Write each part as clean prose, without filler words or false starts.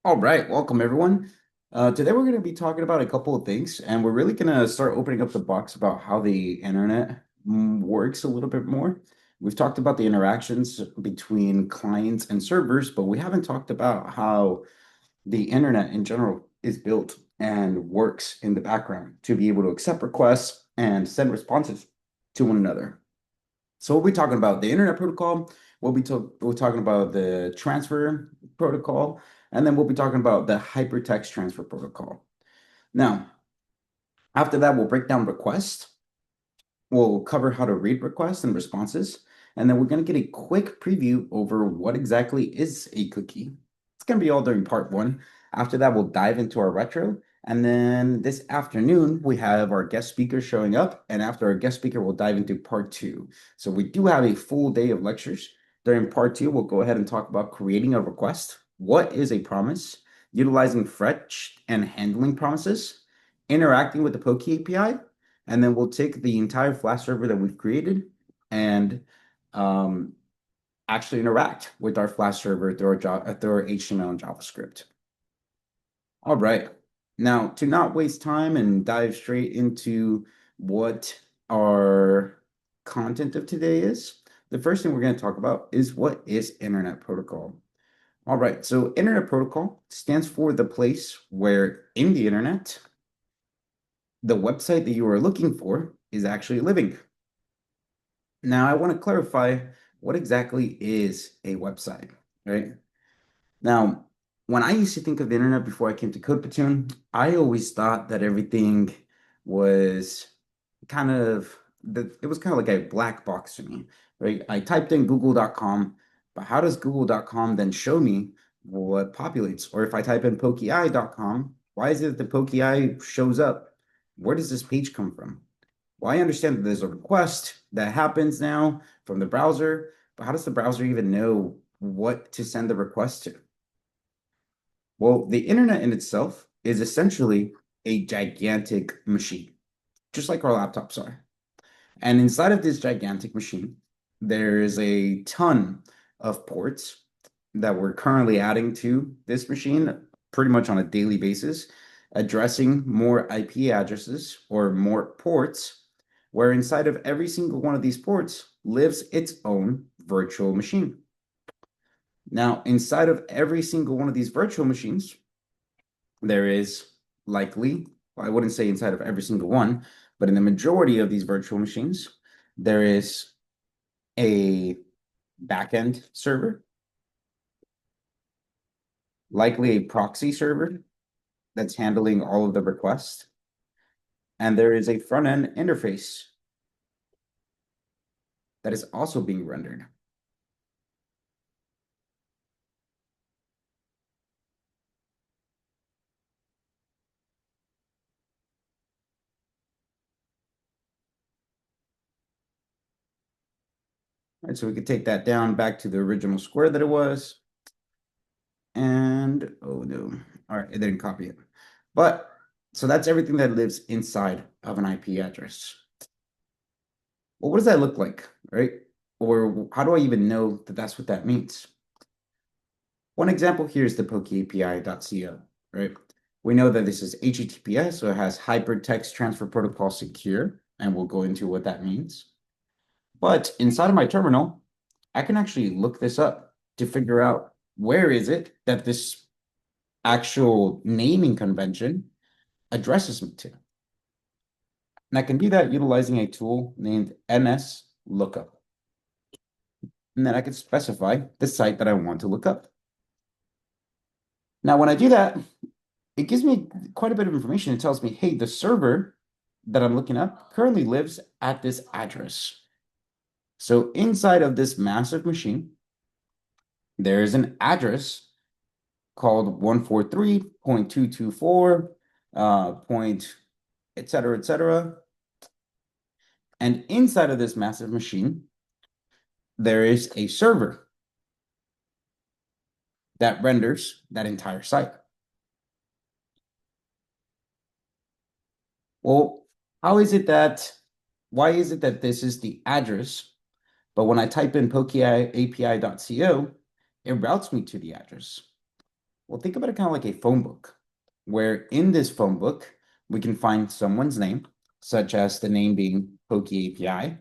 All right, welcome everyone. Today we're going to be talking about a couple of things, and we're really going to start opening up the box about how the internet works a little bit more. We've talked about the interactions between clients and servers, but we haven't talked about how the internet in general is built and works in the background to be able to accept requests and send responses to one another. So we'll be talking about the internet protocol. We're talking about the transfer protocol, and then we'll be talking about the hypertext transfer protocol. Now, after that, we'll break down requests. We'll cover how to read requests and responses, and then we're going to get a quick preview over what exactly is a cookie. It's going to be all during part one. After that, we'll dive into our retro. And then this afternoon, we have our guest speaker showing up. And after our guest speaker, we'll dive into part two. So we do have a full day of lectures. During part two, we'll go ahead and talk about creating a request. What is a promise? Utilizing fetch and handling promises, interacting with the Poke API, and then we'll take the entire Flash server that we've created and um, actually interact with our Flash server through our HTML and JavaScript. All right. Now, to not waste time and dive straight into what our content of today is, the first thing we're going to talk about is what is Internet Protocol. All right, so Internet Protocol stands for the place where in the internet, the website that you are looking for is actually living. Now, I want to clarify what exactly is a website, right? Now, when I used to think of the internet before I came to Code Platoon, I always thought that everything was kind of it was kind of like a black box to me, right? I typed in google.com, but how does google.com then show me what populates? Or if I type in pokei.com, why is it that pokei shows up? Where does this page come from? Well, I understand that there's a request that happens now from the browser, but how does the browser even know what to send the request to? Well, the internet in itself is essentially a gigantic machine, just like our laptops are. And inside of this gigantic machine, there is a ton of ports that we're currently adding to this machine pretty much on a daily basis, addressing more IP addresses or more ports, where inside of every single one of these ports lives its own virtual machine. Now, inside of every single one of these virtual machines, there is likely, well, I wouldn't say inside of every single one, but in the majority of these virtual machines, there is a backend server, likely a proxy server that's handling all of the requests, and there is a front end interface that is also being rendered. All right, so we could take that down back to the original square that it was. And oh no, all right, it didn't copy it. But so that's everything that lives inside of an IP address. Well, what does that look like, right? Or how do I even know that that's what that means? One example here is the pokeapi.co, right? We know that this is HTTPS, so it has Hypertext Transfer Protocol Secure, and we'll go into what that means. But inside of my terminal, I can actually look this up to figure out where is it that this actual naming convention addresses me to. And I can do that utilizing a tool named NSLookup. And then I can specify the site that I want to look up. Now, when I do that, it gives me quite a bit of information. It tells me, hey, the server that I'm looking up currently lives at this address. So inside of this massive machine, there is an address called 143.224, point, et cetera, et cetera. And inside of this massive machine, there is a server that renders that entire site. Well, why is it that this is the address, but when I type in pokeapi.co, it routes me to the address? Well, think about it kind of like a phone book, where in this phone book, we can find someone's name, such as the name being pokeapi.co.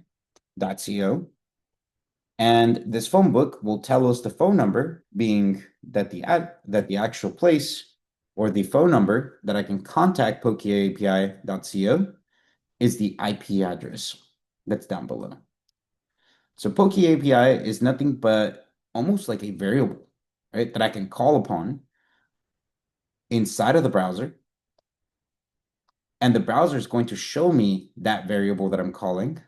And this phone book will tell us the phone number, being that the actual place or the phone number that I can contact pokeapi.co is the IP address that's down below. So Poke API is nothing but almost like a variable, right, that I can call upon inside of the browser. And the browser is going to show me that variable that I'm calling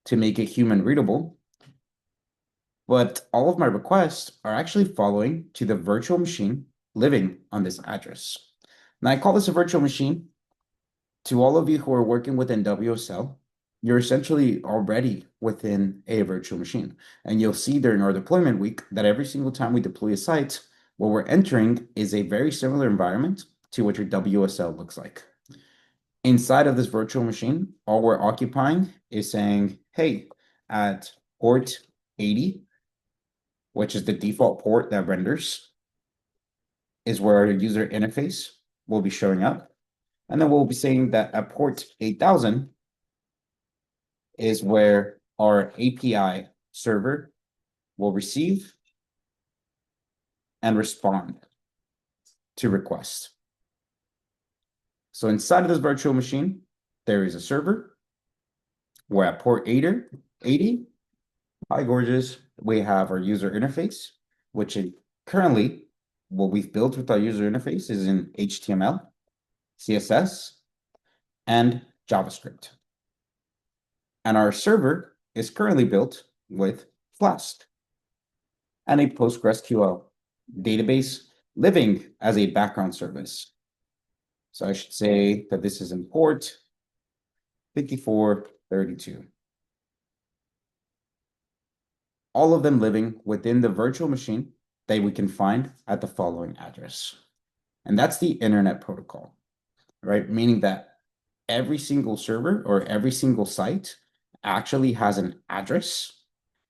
to make it human readable. But all of my requests are actually following to the virtual machine living on this address. Now I call this a virtual machine. To all of you who are working within WSL, you're essentially already within a virtual machine. And you'll see during our deployment week that every single time we deploy a site, what we're entering is a very similar environment to what your WSL looks like. Inside of this virtual machine, all we're occupying is saying, hey, at port 80, which is the default port that renders, is where our user interface will be showing up. And then we'll be saying that at port 8000 is where our API server will receive and respond to requests. So inside of this virtual machine, there is a server. We're at port 80. Hi, gorgeous. We have our user interface, which is currently what we've built with our user interface is in HTML, CSS, and JavaScript. And our server is currently built with Flask and a PostgreSQL database living as a background service. So I should say that this is in port 5432. All of them living within the virtual machine that we can find at the following address. And that's the internet protocol, right? Meaning that every single server or every single site actually has an address.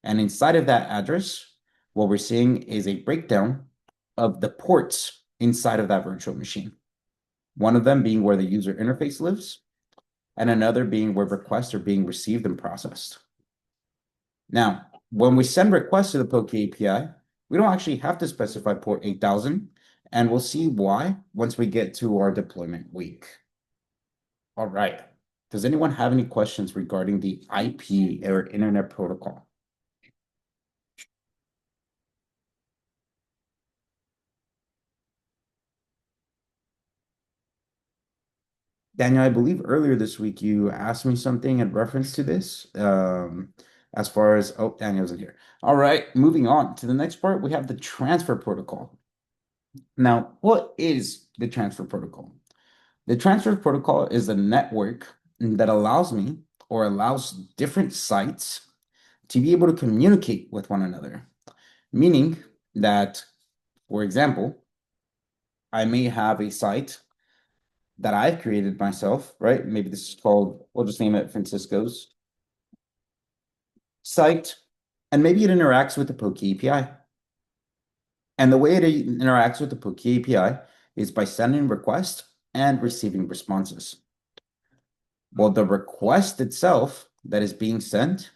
And inside of that address, what we're seeing is a breakdown of the ports inside of that virtual machine. One of them being where the user interface lives, and another being where requests are being received and processed. Now, when we send requests to the Poke API, we don't actually have to specify port 8000, and we'll see why once we get to our deployment week. All right. Does anyone have any questions regarding the IP or Internet Protocol? Daniel, I believe earlier this week you asked me something in reference to this. As far as, oh, Daniel's in here. All right, moving on to the next part, we have the transfer protocol. Now, what is the transfer protocol? The transfer protocol is a network that allows me or allows different sites to be able to communicate with one another. Meaning that, for example, I may have a site that I've created myself, right? Maybe this is called, we'll just name it Francisco's site, and maybe it interacts with the Poke API. And the way it interacts with the Poke API is by sending requests and receiving responses. Well, the request itself that is being sent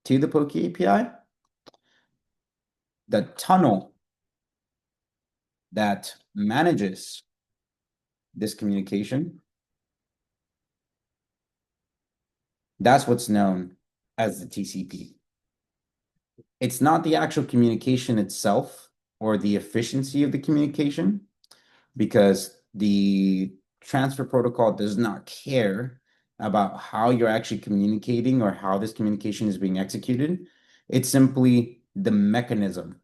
to the Poke API, the tunnel that manages this communication, that's what's known as the TCP. It's not the actual communication itself or the efficiency of the communication, because the transfer protocol does not care about how you're actually communicating or how this communication is being executed. It's simply the mechanism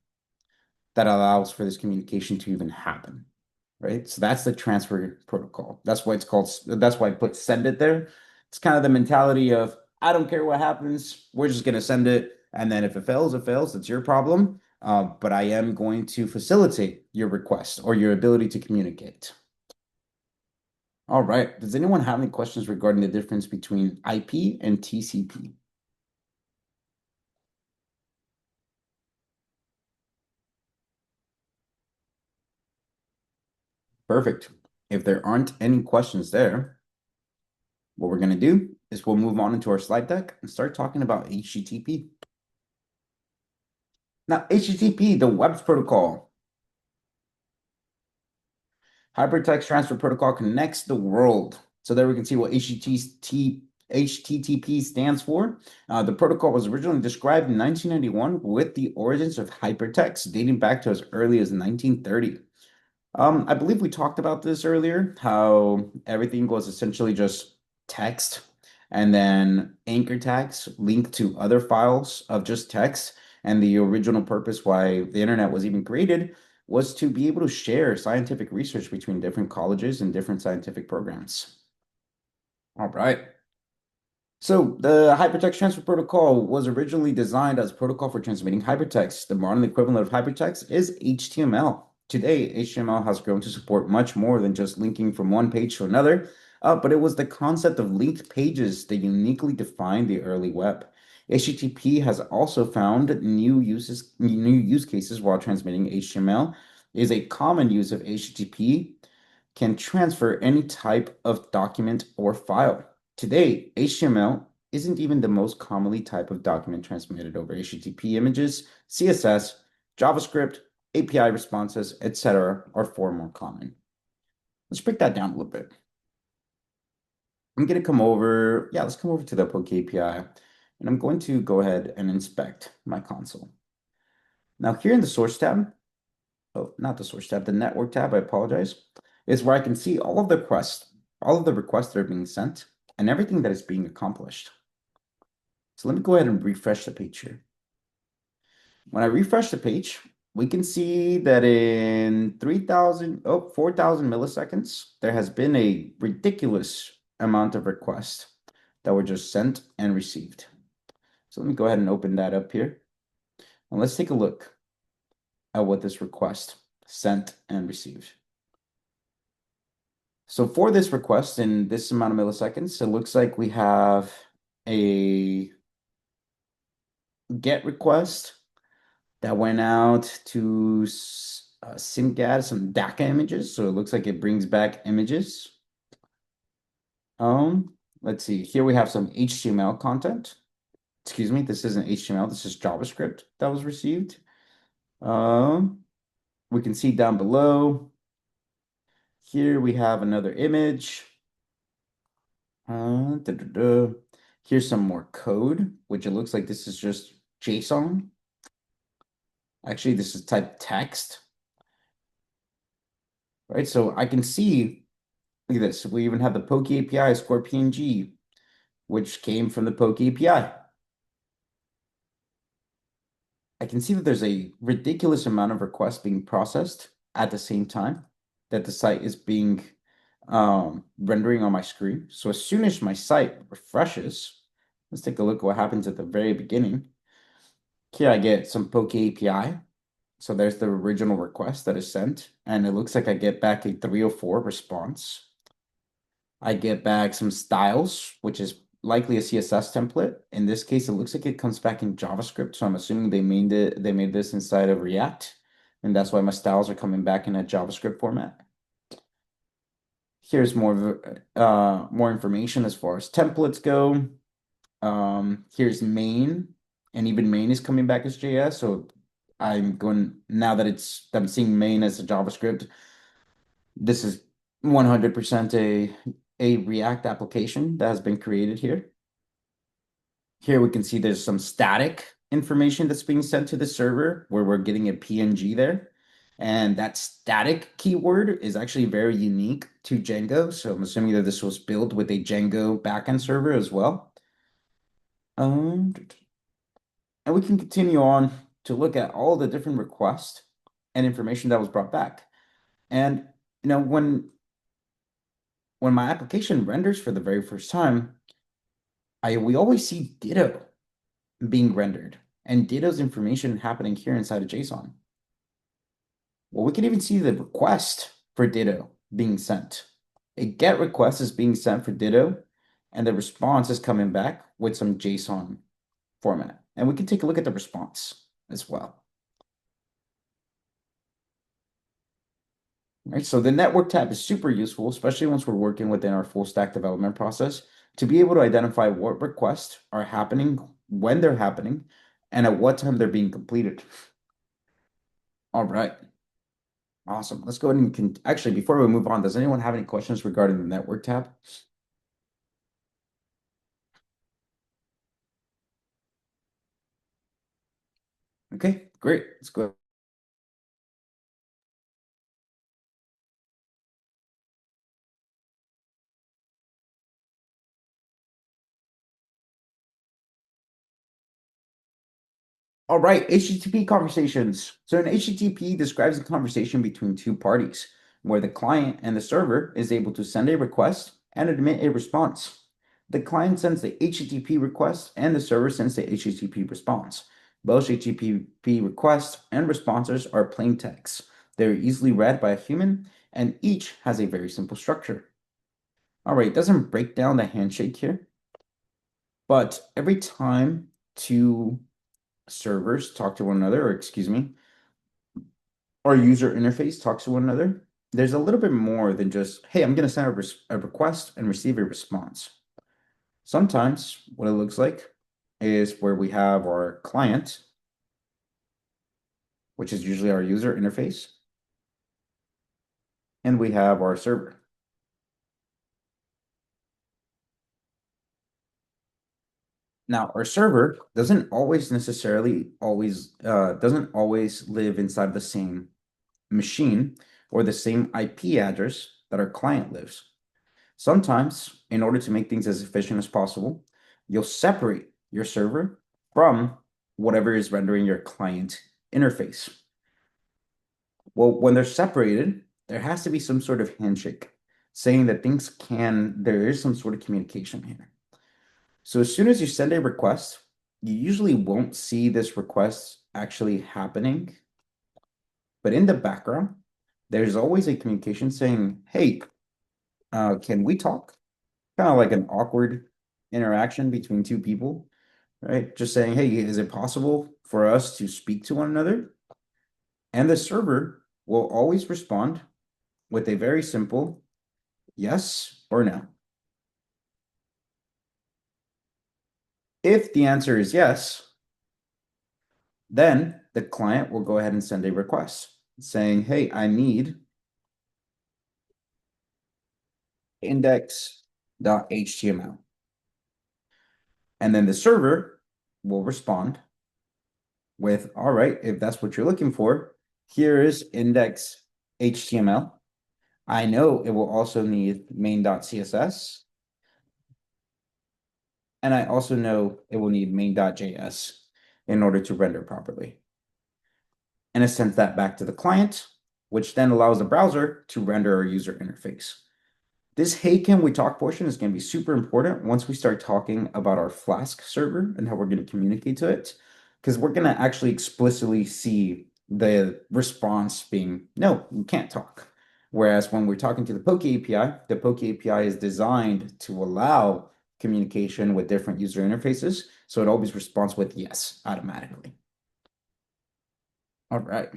that allows for this communication to even happen, right? So that's the transfer protocol. That's why it's called, that's why I put send it there. It's kind of the mentality of, I don't care what happens, we're just going to send it. And then if it fails, it fails. It's your problem. But I am going to facilitate your request or your ability to communicate. All right. Does anyone have any questions regarding the difference between IP and TCP? Perfect. If there aren't any questions there, what we're going to do is we'll move on into our slide deck and start talking about HTTP. Now, HTTP, the web protocol, Hypertext Transfer Protocol, connects the world. So there we can see what HTTP stands for. The protocol was originally described in 1991 with the origins of hypertext dating back to as early as 1930. I believe we talked about this earlier, how everything was essentially just text and then anchor tags linked to other files of just text. And the original purpose why the internet was even created was to be able to share scientific research between different colleges and different scientific programs. All right. So the Hypertext Transfer Protocol was originally designed as a protocol for transmitting hypertext. The modern equivalent of hypertext is HTML. Today, HTML has grown to support much more than just linking from one page to another, but it was the concept of linked pages that uniquely defined the early web. HTTP has also found new use cases while transmitting HTML. Is a common use of HTTP can transfer any type of document or file. Today, HTML isn't even the most commonly type of document transmitted over HTTP. Images, CSS, JavaScript, API responses, etc. are far more common. Let's break that down a little bit. I'm going to come over, let's come over to the Poke API, and I'm going to go ahead and inspect my console. Now here in the source tab, oh, not the source tab, the network tab, I apologize, is where I can see all of the requests that are being sent and everything that is being accomplished. So let me go ahead and refresh the page here. When I refresh the page, we can see that in 4,000 milliseconds, there has been a ridiculous amount of requests that were just sent and received. So let me go ahead and open that up here. And let's take a look at what this request sent and received. So for this request in this amount of milliseconds, it looks like we have a GET request that went out to SimGAD, some DACA images. So it looks like it brings back images. Let's see. Here we have some HTML content. Excuse me, this isn't HTML, this is JavaScript that was received. We can see down below. Here we have another image. Here's some more code, which it looks like this is just JSON. Actually, this is type text. Right, so I can see, look at this. We even have the Poke API score PNG, which came from the Poke API. I can see that there's a ridiculous amount of requests being processed at the same time that the site is being rendering on my screen. So as soon as my site refreshes, let's take a look at what happens at the very beginning. Here I get some Poke API. So there's the original request that is sent, and it looks like I get back a 304 response. I get back some styles, which is likely a CSS template. In this case, it looks like it comes back in JavaScript. So I'm assuming they made this inside of React, and that's why my styles are coming back in a JavaScript format. Here's more information as far as templates go. Here's main, and even main is coming back as JS. So I'm going now that I'm seeing main as a JavaScript. This is 100% a React application that has been created here. Here we can see there's some static information that's being sent to the server where we're getting a PNG there. And that static keyword is actually very unique to Django. So I'm assuming that this was built with a Django backend server as well. And we can continue on to look at all the different requests and information that was brought back. And when my application renders for the very first time, we always see Ditto being rendered and Ditto's information happening here inside of JSON. Well, we can even see the request for Ditto being sent. A GET request is being sent for Ditto, and the response is coming back with some JSON format. And we can take a look at the response as well. right? So the network tab is super useful, especially once we're working within our full stack development process, to be able to identify what requests are happening, when they're happening, and at what time they're being completed. All right. Awesome. Let's go ahead and actually, before we move on, does anyone have any questions regarding the network tab? Okay, great. Let's go. All right, HTTP conversations. So an HTTP describes a conversation between two parties where the client and the server is able to send a request and admit a response. The client sends the HTTP request and the server sends the HTTP response. Both HTTP requests and responses are plain text. They're easily read by a human and each has a very simple structure. All right, it doesn't break down the handshake here, but every time two servers talk to one another, or excuse me, our user interface talks to one another, there's a little bit more than just, hey, I'm going to send a request and receive a response. Sometimes what it looks like is where we have our client, which is usually our user interface, and we have our server. Now, our server doesn't always live inside the same machine or the same IP address that our client lives. Sometimes, in order to make things as efficient as possible, you'll separate your server from whatever is rendering your client interface. Well, when they're separated, there has to be some sort of handshake saying that there is some sort of communication here. So as soon as you send a request, you usually won't see this request actually happening, but in the background, there's always a communication saying, hey, can we talk? Kind of like an awkward interaction between two people, right? Just saying, hey, is it possible for us to speak to one another? And the server will always respond with a very simple yes or no. If the answer is yes, then the client will go ahead and send a request saying, hey, I need index.html. And then the server will respond with, all right, if that's what you're looking for, here is index.html. I know it will also need main.css, and I also know it will need main.js in order to render properly. And it sends that back to the client, which then allows the browser to render our user interface. This hey, can we talk portion is going to be super important once we start talking about our Flask server and how we're going to communicate to it, because we're going to actually explicitly see the response being, no, we can't talk. Whereas when we're talking to the Poke API is designed to allow communication with different user interfaces, so it always responds with yes automatically. All right.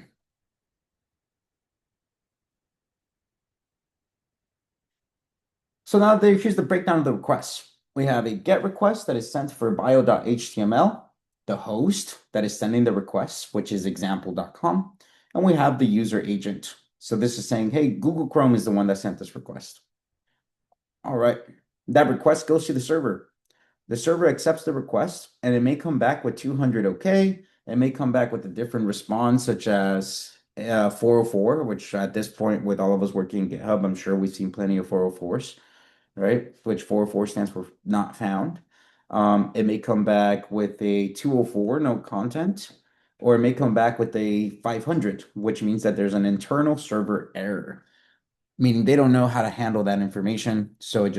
So now here's the breakdown of the requests. We have a GET request that is sent for bio.html, the host that is sending the request, which is example.com, and we have the user agent. So this is saying, hey, Google Chrome is the one that sent this request. All right. That request goes to the server. The server accepts the request, and it may come back with 200 OK. It may come back with a different response, such as 404, which at this point, with all of us working in GitHub, I'm sure we've seen plenty of 404s, right? Which 404 stands for not found. It may come back with a 204, no content, or it may come back with a 500, which means that there's an internal server error, meaning they don't know how to handle that information. So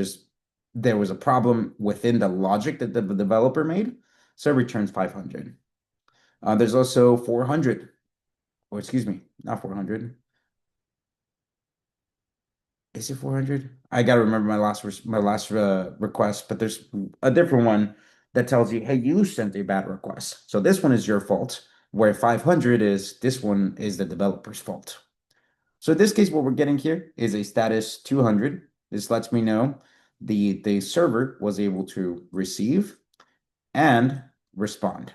there was a problem within the logic that the developer made. So it returns 500. There's also 400, or excuse me, not 400. Is it 400? I gotta remember my last request, but there's a different one that tells you, hey, you sent a bad request. So this one is your fault, where 500 is this one is the developer's fault. So in this case, what we're getting here is a status 200. This lets me know the server was able to receive and respond.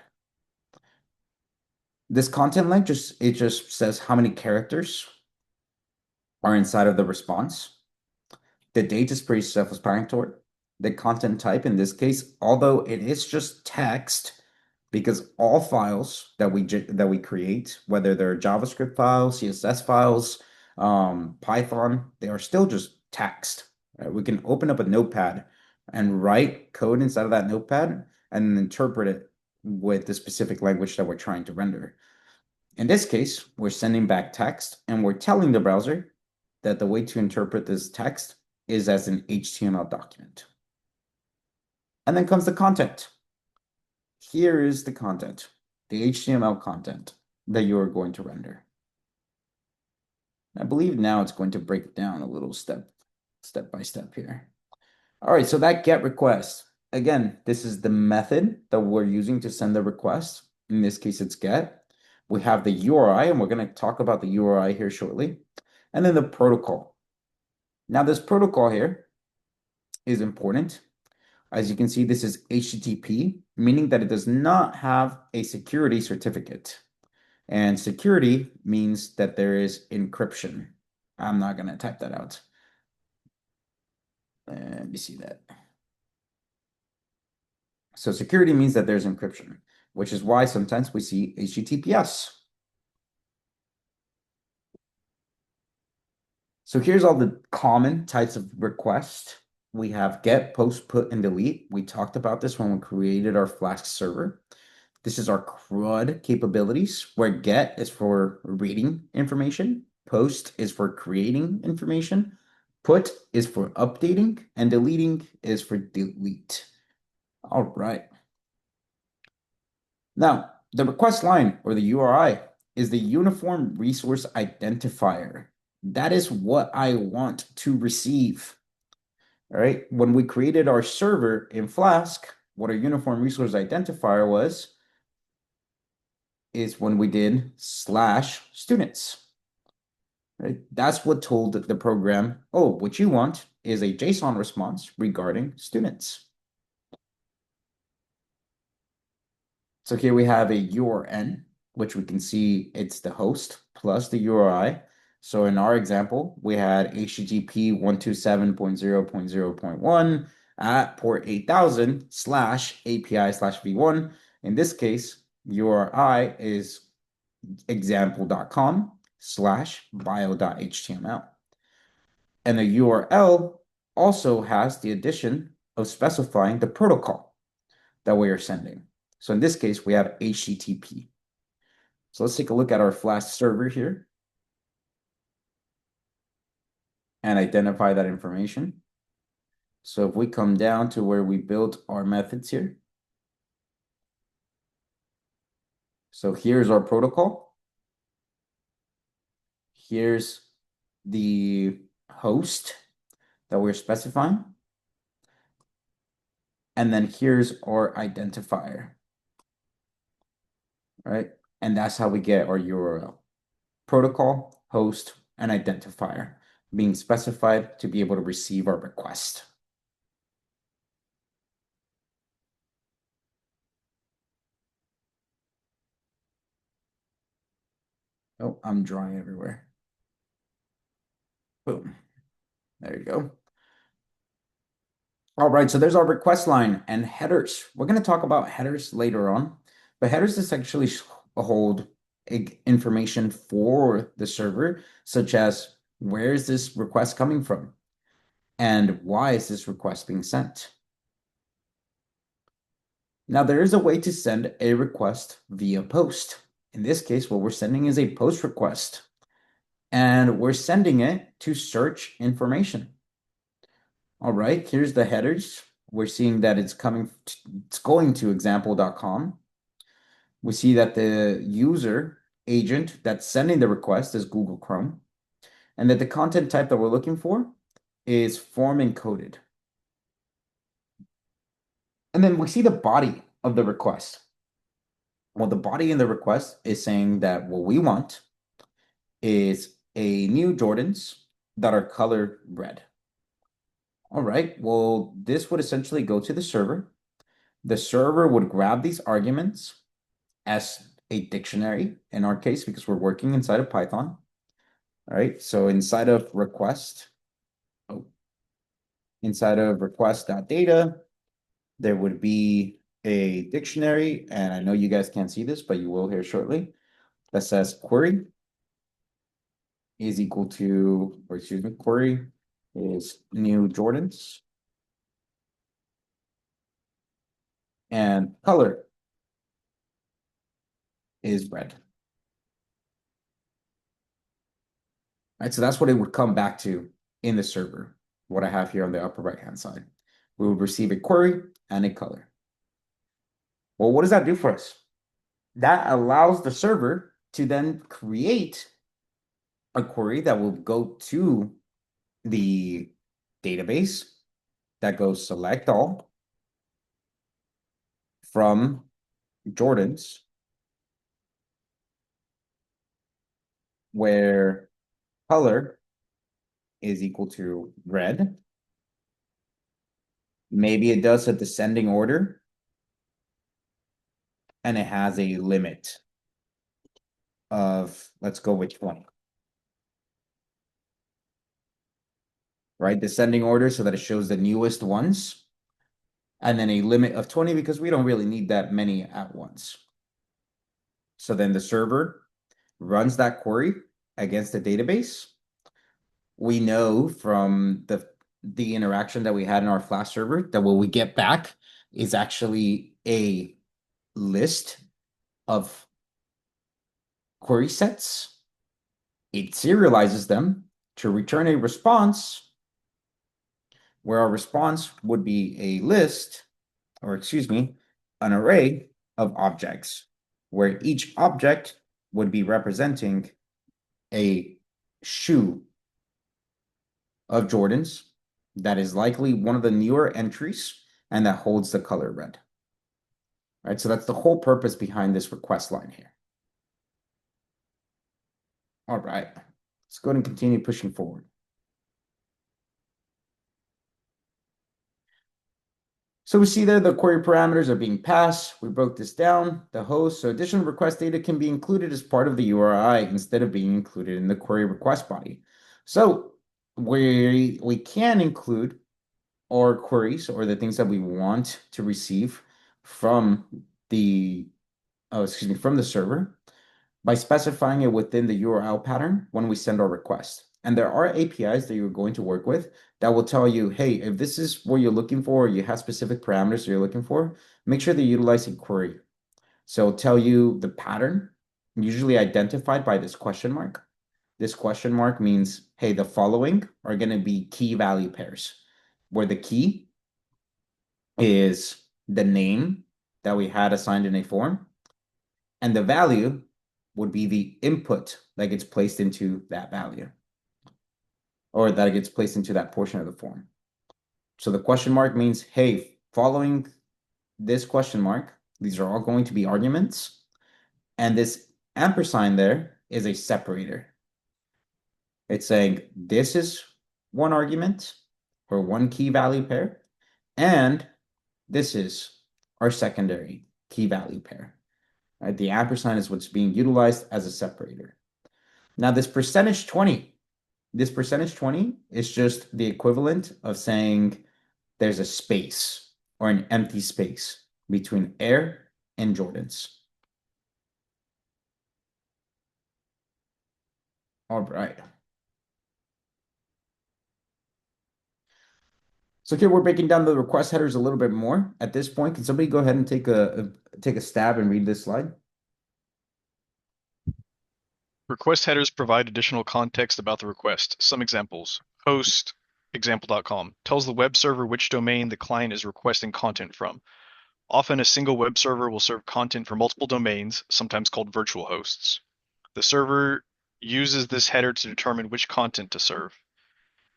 This content length just says how many characters are inside of the response. The date is pretty self-explanatory. The content type in this case, although it is just text, because all files that we create, whether they're JavaScript files, CSS files, Python, they are still just text. Right? We can open up a notepad and write code inside of that notepad and interpret it with the specific language that we're trying to render. In this case, we're sending back text and we're telling the browser that the way to interpret this text is as an HTML document. And then comes the content. Here is the content, the HTML content that you are going to render. I believe now it's going to break it down a little step by step here. All right, so that GET request. Again, this is the method that we're using to send the request. In this case, it's GET. We have the URI, and we're going to talk about the URI here shortly. And then the protocol. Now, this protocol here is important. As you can see, this is HTTP, meaning that it does not have a security certificate. And security means that there is encryption. I'm not going to type that out. Let me see that. So security means that there's encryption, which is why sometimes we see HTTPS. So here's all the common types of requests. We have get, post, put, and delete. We talked about this when we created our Flask server. This is our CRUD capabilities, where get is for reading information, post is for creating information, put is for updating, and deleting is for delete. All right. Now, the request line, or the URI, is the Uniform Resource Identifier. That is what I want to receive. All right. When we created our server in Flask, what our Uniform Resource Identifier was, is when we did /students. Right? That's what told the program, oh, what you want is a JSON response regarding students. So here we have a URN, which we can see it's the host plus the URI. So in our example, we had HTTP 127.0.0.1 at port 8000 /API/v1. In this case, URI is example.com/bio.html. And the URL also has the addition of specifying the protocol that we are sending. So in this case, we have HTTP. So let's take a look at our Flask server here and identify that information. So if we come down to where we built our methods here. So here's our protocol. Here's the host that we're specifying. And then here's our identifier. Right? And that's how we get our URL. Protocol, host, and identifier being specified to be able to receive our request. Oh, I'm drawing everywhere. Boom. There you go. All right, so there's our request line and headers. We're going to talk about headers later on, but headers essentially hold information for the server, such as where is this request coming from? And why is this request being sent? Now, there is a way to send a request via post. In this case, what we're sending is a post request, and we're sending it to search information. All right, here's the headers. We're seeing that it's going to example.com. We see that the user agent that's sending the request is Google Chrome, and that the content type that we're looking for is form encoded. And then we see the body of the request. Well, the body in the request is saying that what we want is a new Jordans that are colored red. All right, well, this would essentially go to the server. The server would grab these arguments as a dictionary in our case, because we're working inside of Python. All right, so oh, inside of request.data, there would be a dictionary, and I know you guys can't see this, but you will here shortly, that says query is equal to, or excuse me, query is new Jordans, and color is red. Right, so that's what it would come back to in the server, what I have here on the upper right-hand side. We would receive a query and a color. Well, what does that do for us? That allows the server to then create a query that will go to the database that goes select all from Jordan's, where color is equal to red. Maybe it does a descending order, and it has a limit of, let's go with 20. Right? Descending order so that it shows the newest ones. And then a limit of 20 because we don't really need that many at once. So then the server runs that query against the database. We know from the interaction that we had in our Flash server that what we get back is actually a list of query sets. It serializes them to return a response, where our response would be a list, or excuse me, an array of objects, where each object would be representing a shoe of Jordans that is likely one of the newer entries and that holds the color red. All right, so that's the whole purpose behind this request line here. All right, let's go ahead and continue pushing forward. So we see there the query parameters are being passed. We broke this down, the host. So additional request data can be included as part of the URI instead of being included in the query request body. So we can include our queries or the things that we want to receive from the, from the server by specifying it within the URL pattern when we send our request. And there are APIs that you're going to work with that will tell you, hey, if this is what you're looking for, or you have specific parameters you're looking for, make sure that you utilize a query. So it'll tell you the pattern, usually identified by this question mark. This question mark means, hey, the following are going to be key value pairs, where the key is the name that we had assigned in a form, and the value would be the input that gets placed into that value, or that gets placed into that portion of the form. So the question mark means, hey, following this question mark, these are all going to be arguments, and this ampersand there is a separator. It's saying this is one argument or one key value pair, and this is our secondary key value pair. Right? The ampersand is what's being utilized as a separator. Now this percentage 20 is just the equivalent of saying there's a space or an empty space between Air and Jordans. All right. So here we're breaking down the request headers a little bit more. At this point, can somebody go ahead and take a stab and read this slide? Request headers provide additional context about the request. Some examples. Host, example.com, tells the web server which domain the client is requesting content from. Often a single web server will serve content for multiple domains, sometimes called virtual hosts. The server uses this header to determine which content to serve.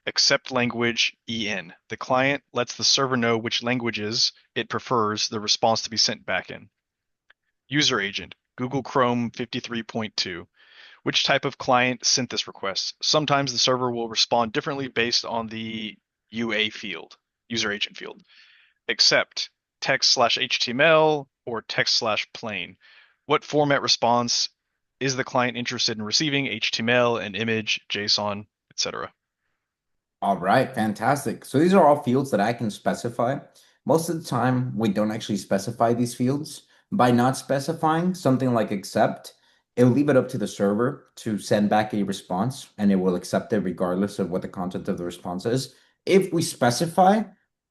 Accept language EN. The client lets the server know which languages it prefers the response to be sent back in. User agent, Google Chrome 53.2. Which type of client sent this request? Sometimes the server will respond differently based on the UA field, user agent field, except text slash HTML or text slash plain. What format response is the client interested in receiving? HTML, an image, JSON, etc. All right, fantastic. So these are all fields that I can specify. Most of the time, we don't actually specify these fields. By not specifying something like accept, it'll leave it up to the server to send back a response, and it will accept it regardless of what the content of the response is. If we specify,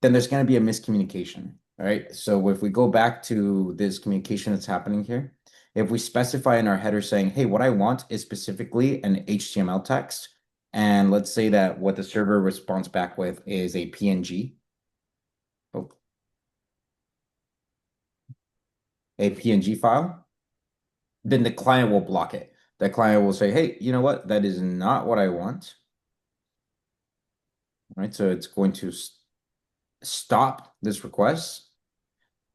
then there's going to be a miscommunication, right? So if we go back to this communication that's happening here, if we specify in our header saying, hey, what I want is specifically an HTML text, and let's say that what the server responds back with is a PNG, oh, a PNG file, then the client will block it. The client will say, hey, you know what? That is not what I want. Right. So it's going to stop this request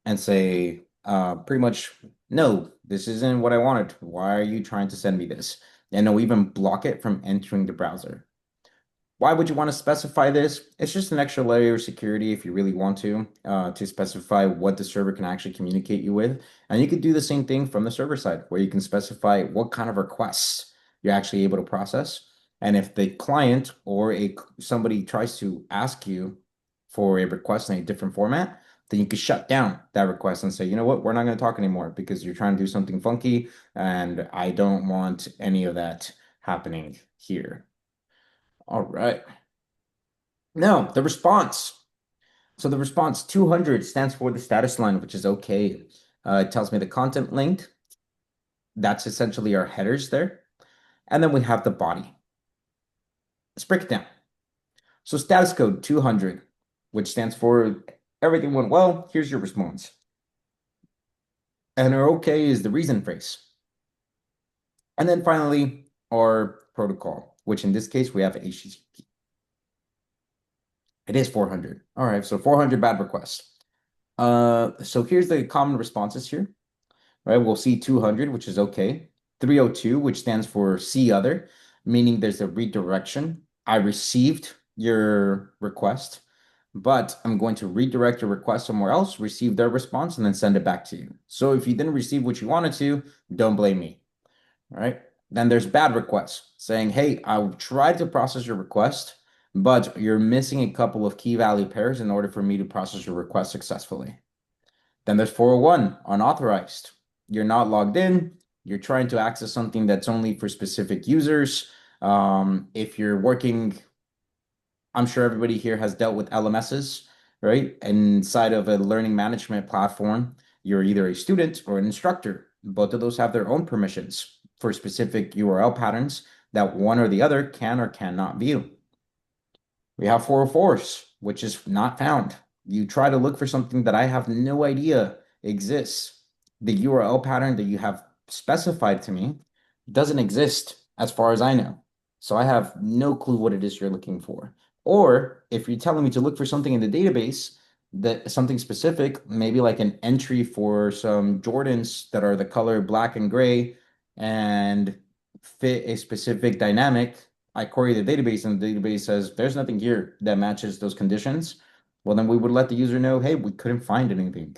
and say, pretty much, no, this isn't what I wanted. Why are you trying to send me this? And it'll even block it from entering the browser. Why would you want to specify this? It's just an extra layer of security if you really want to specify what the server can actually communicate you with. And you could do the same thing from the server side, where you can specify what kind of requests you're actually able to process. And if the client or somebody tries to ask you for a request in a different format, then you could shut down that request and say, you know what, we're not going to talk anymore because you're trying to do something funky, and I don't want any of that happening here. All right. Now, the response. So the response 200 stands for the status line, which is okay. It tells me the content length. That's essentially our headers there. And then we have the body. Let's break it down. So status code 200, which stands for everything went well. Here's your response. And our okay is the reason phrase. And then finally, our protocol, which in this case we have HTTP. It is 400. All right, so 400 bad requests. So here's the common responses here, right? We'll see 200, which is okay. 302, which stands for see other, meaning there's a redirection. I received your request, but I'm going to redirect your request somewhere else, receive their response, and then send it back to you. So if you didn't receive what you wanted to, don't blame me. All right. Then there's bad requests saying, hey, I tried to process your request, but you're missing a couple of key value pairs in order for me to process your request successfully. Then there's 401, unauthorized. You're not logged in. You're trying to access something that's only for specific users. If you're working, I'm sure everybody here has dealt with LMSs, right? Inside of a learning management platform, you're either a student or an instructor. Both of those have their own permissions for specific URL patterns that one or the other can or cannot view. We have 404s, which is not found. You try to look for something that I have no idea exists. The URL pattern that you have specified to me doesn't exist as far as I know. So I have no clue what it is you're looking for. Or if you're telling me to look for something in the database, that something specific, maybe like an entry for some Jordans that are the color black and gray and fit a specific dynamic. I query the database and the database says there's nothing here that matches those conditions. Well, then we would let the user know, hey, we couldn't find anything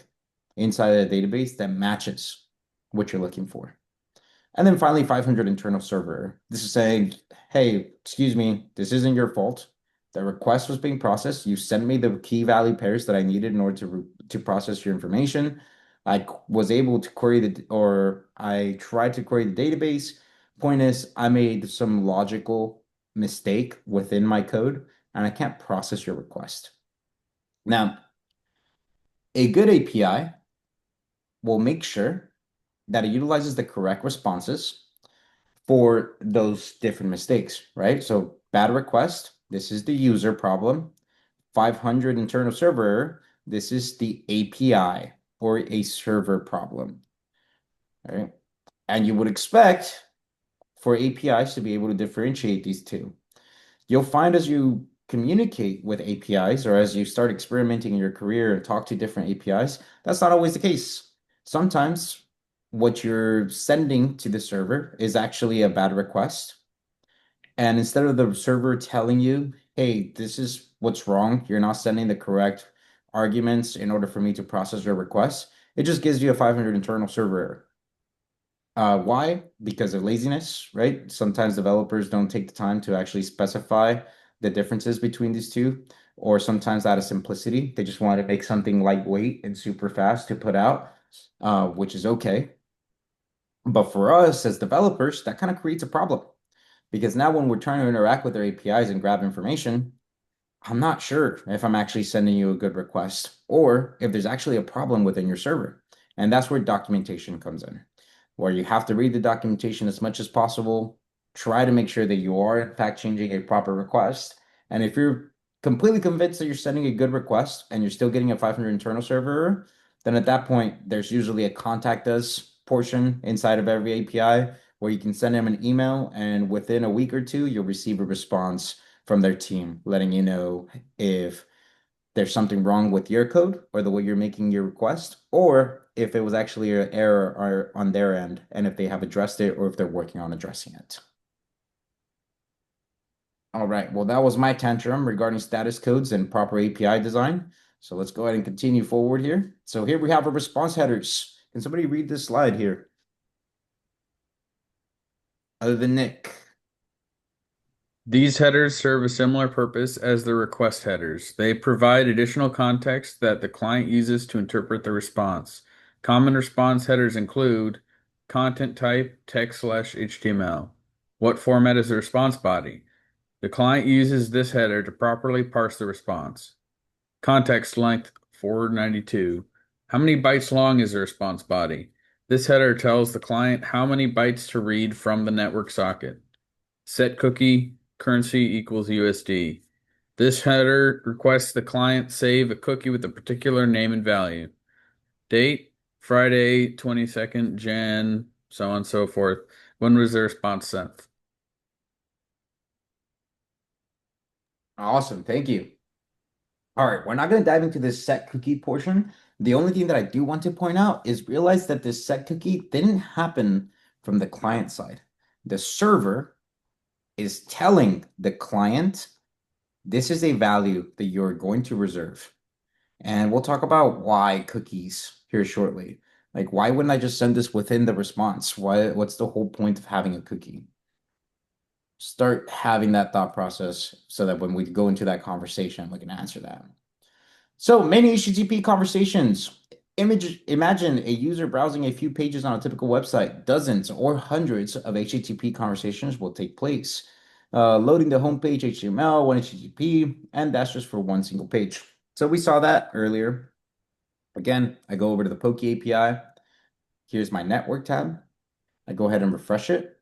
inside of the database that matches what you're looking for. And then finally, 500 internal server. This is saying, hey, excuse me, this isn't your fault. The request was being processed. You sent me the key value pairs that I needed in order to process your information. I was able to query or I tried to query the database. Point is, I made some logical mistake within my code, and I can't process your request. Now, a good API will make sure that it utilizes the correct responses for those different mistakes, right? So bad request, this is the user problem. 500 internal server error, this is the API or a server problem, right? And you would expect for APIs to be able to differentiate these two. You'll find as you communicate with APIs or as you start experimenting in your career and talk to different APIs, that's not always the case. Sometimes what you're sending to the server is actually a bad request. And instead of the server telling you, hey, this is what's wrong, you're not sending the correct arguments in order for me to process your request, it just gives you a 500 internal server error. Why? Because of laziness, right? Sometimes developers don't take the time to actually specify the differences between these two, or sometimes out of simplicity, they just want to make something lightweight and super fast to put out, which is okay. But for us as developers, that kind of creates a problem because now when we're trying to interact with their APIs and grab information, I'm not sure if I'm actually sending you a good request or if there's actually a problem within your server. And that's where documentation comes in, where you have to read the documentation as much as possible, try to make sure that you are in fact changing a proper request. And if you're completely convinced that you're sending a good request and you're still getting a 500 internal server error, then at that point, there's usually a contact us portion inside of every API where you can send them an email, and within a week or two, you'll receive a response from their team letting you know if there's something wrong with your code or the way you're making your request, or if it was actually an error on their end and if they have addressed it or if they're working on addressing it. All right, well, that was my tantrum regarding status codes and proper API design. So let's go ahead and continue forward here. So here we have our response headers. Can somebody read this slide here? Other than Nick. These headers serve a similar purpose as the request headers. They provide additional context that the client uses to interpret the response. Common response headers include content type, text/HTML. What format is the response body? The client uses this header to properly parse the response. Context length 492. How many bytes long is the response body? This header tells the client how many bytes to read from the network socket. Set cookie currency equals USD. This header requests the client save a cookie with a particular name and value. Date, Friday, 22nd Jan, so on and so forth. When was the response sent? Awesome, thank you. All right, we're not going to dive into this set cookie portion. The only thing that I do want to point out is realize that this set cookie didn't happen from the client side. The server is telling the client this is a value that you're going to reserve. And we'll talk about why cookies here shortly. Like, why wouldn't I just send this within the response? What's the whole point of having a cookie? Start having that thought process so that when we go into that conversation, we can answer that. So many HTTP conversations. Imagine a user browsing a few pages on a typical website. Dozens or hundreds of HTTP conversations will take place. Loading the homepage HTML, one HTTP, and that's just for one single page. So we saw that earlier. Again, I go over to the Poke API. Here's my network tab. I go ahead and refresh it.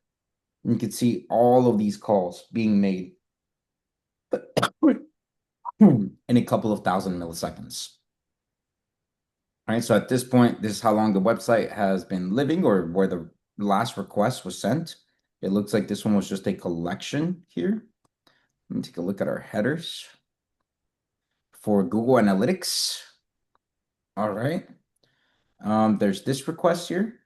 And you can see all of these calls being made in a couple of thousand milliseconds. All right, so at this point, this is how long the website has been living or where the last request was sent. It looks like this one was just a collection here. Let me take a look at our headers for Google Analytics. All right. There's this request here,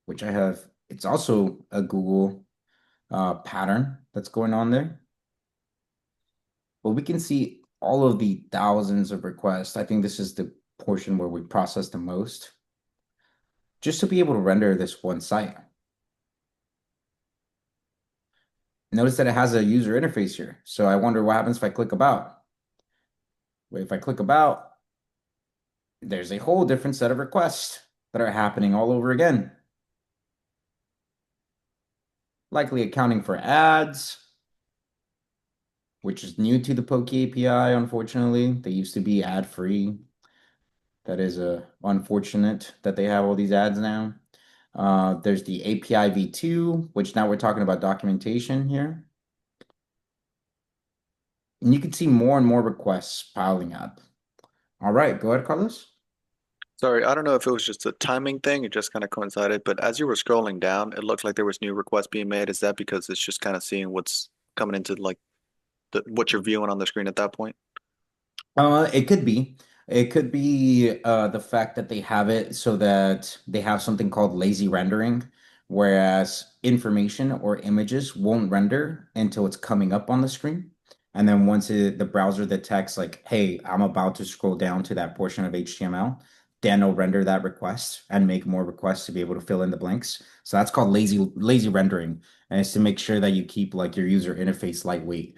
which I have. It's also a Google pattern that's going on there. But we can see all of the thousands of requests. I think this is the portion where we process the most, just to be able to render this one site. Notice that it has a user interface here. So I wonder what happens if I click about. Wait, if I click about, there's a whole different set of requests that are happening all over again. Likely accounting for ads, which is new to the Poke API, unfortunately. They used to be ad-free. That is unfortunate that they have all these ads now. There's the API v2, which now we're talking about documentation here. And you can see more and more requests piling up. All right, go ahead, Carlos. Sorry, I don't know if it was just a timing thing, it just kind of coincided, but as you were scrolling down, it looked like there was new requests being made. Is that because it's just kind of seeing what's coming into like what you're viewing on the screen at that point? It could be. It could be the fact that they have it so that they have something called lazy rendering, whereas information or images won't render until it's coming up on the screen. And then once the browser detects like, hey, I'm about to scroll down to that portion of HTML, then it'll render that request and make more requests to be able to fill in the blanks. So that's called lazy rendering. And it's to make sure that you keep like your user interface lightweight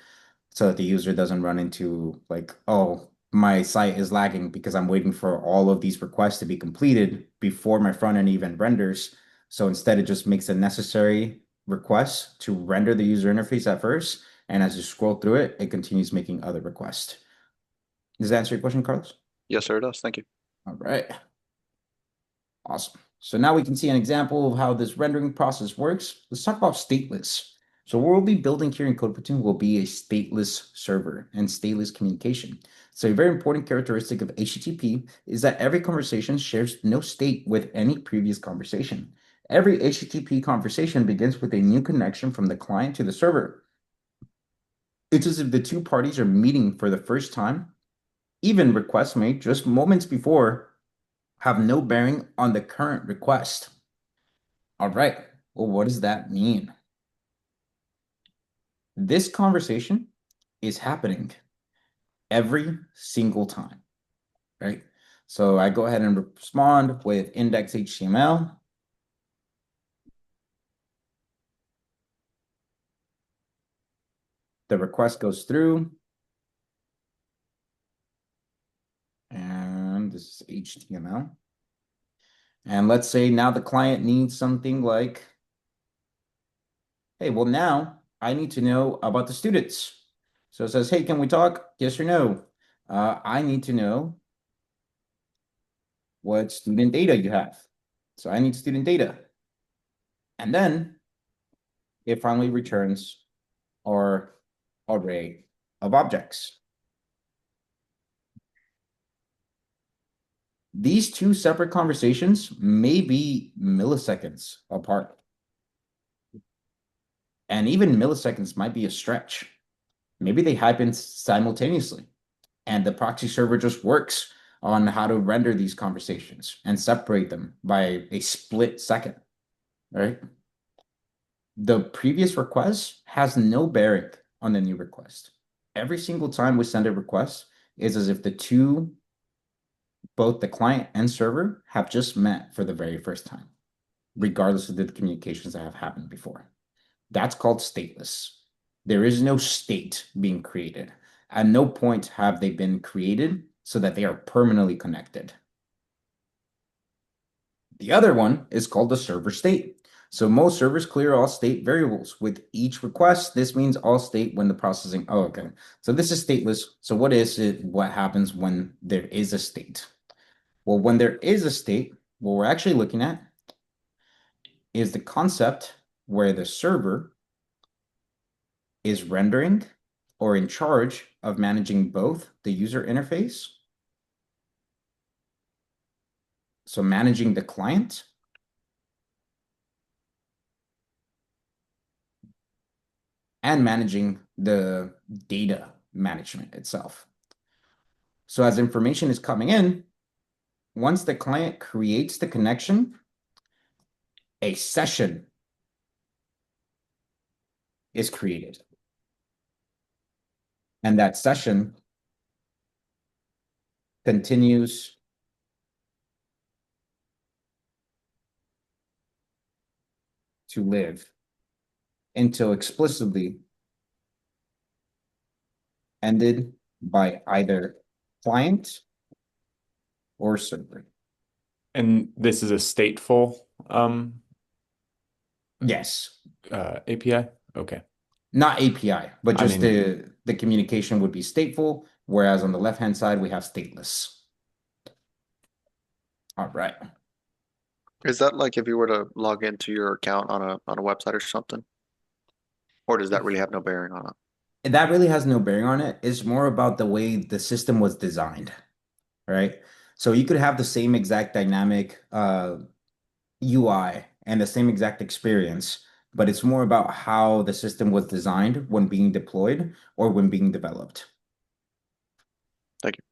so that the user doesn't run into like, oh, my site is lagging because I'm waiting for all of these requests to be completed before my front end even renders. So instead, it just makes a necessary request to render the user interface at first. And as you scroll through it, it continues making other requests. Does that answer your question, Carlos? Yes, sir, it does. Thank you. All right. Awesome. So now we can see an example of how this rendering process works. Let's talk about stateless. So what we'll be building here in Code Platoon will be a stateless server and stateless communication. So a very important characteristic of HTTP is that every conversation shares no state with any previous conversation. Every HTTP conversation begins with a new connection from the client to the server. It's as if the two parties are meeting for the first time. Even requests made just moments before have no bearing on the current request. All right. Well, what does that mean? This conversation is happening every single time, right? So I go ahead and respond with index HTML. The request goes through. And this is HTML. And let's say now the client needs something like, hey, well, now I need to know about the students. So it says, hey, can we talk? Yes or no? I need to know what student data you have. So I need student data. And then it finally returns our array of objects. These two separate conversations may be milliseconds apart. And even milliseconds might be a stretch. Maybe they happen simultaneously. And the proxy server just works on how to render these conversations and separate them by a split second, right? The previous request has no bearing on the new request. Every single time we send a request is as if the two, both the client and server, have just met for the very first time, regardless of the communications that have happened before. That's called stateless. There is no state being created. At no point have they been created so that they are permanently connected. The other one is called the server state. So most servers clear all state variables with each request. This means all state when the processing. Oh, okay. So this is stateless. So what is it? What happens when there is a state? Well, when there is a state, what we're actually looking at is the concept where the server is rendering or in charge of managing both the user interface, so managing the client, and managing the data management itself. So as information is coming in, once the client creates the connection, a session is created. And that session continues to live until explicitly ended by either client or server. And this is a stateful Yes, API? Okay. not API, but I just mean, the communication would be stateful, whereas on the left-hand side, we have stateless. All right. Is that like if you were to log into your account on a website or something? Or does that really have no bearing on it? That really has no bearing on it. It's more about the way the system was designed, right? So you could have the same exact dynamic UI and the same exact experience, but it's more about how the system was designed when being deployed or when being developed. Thank you.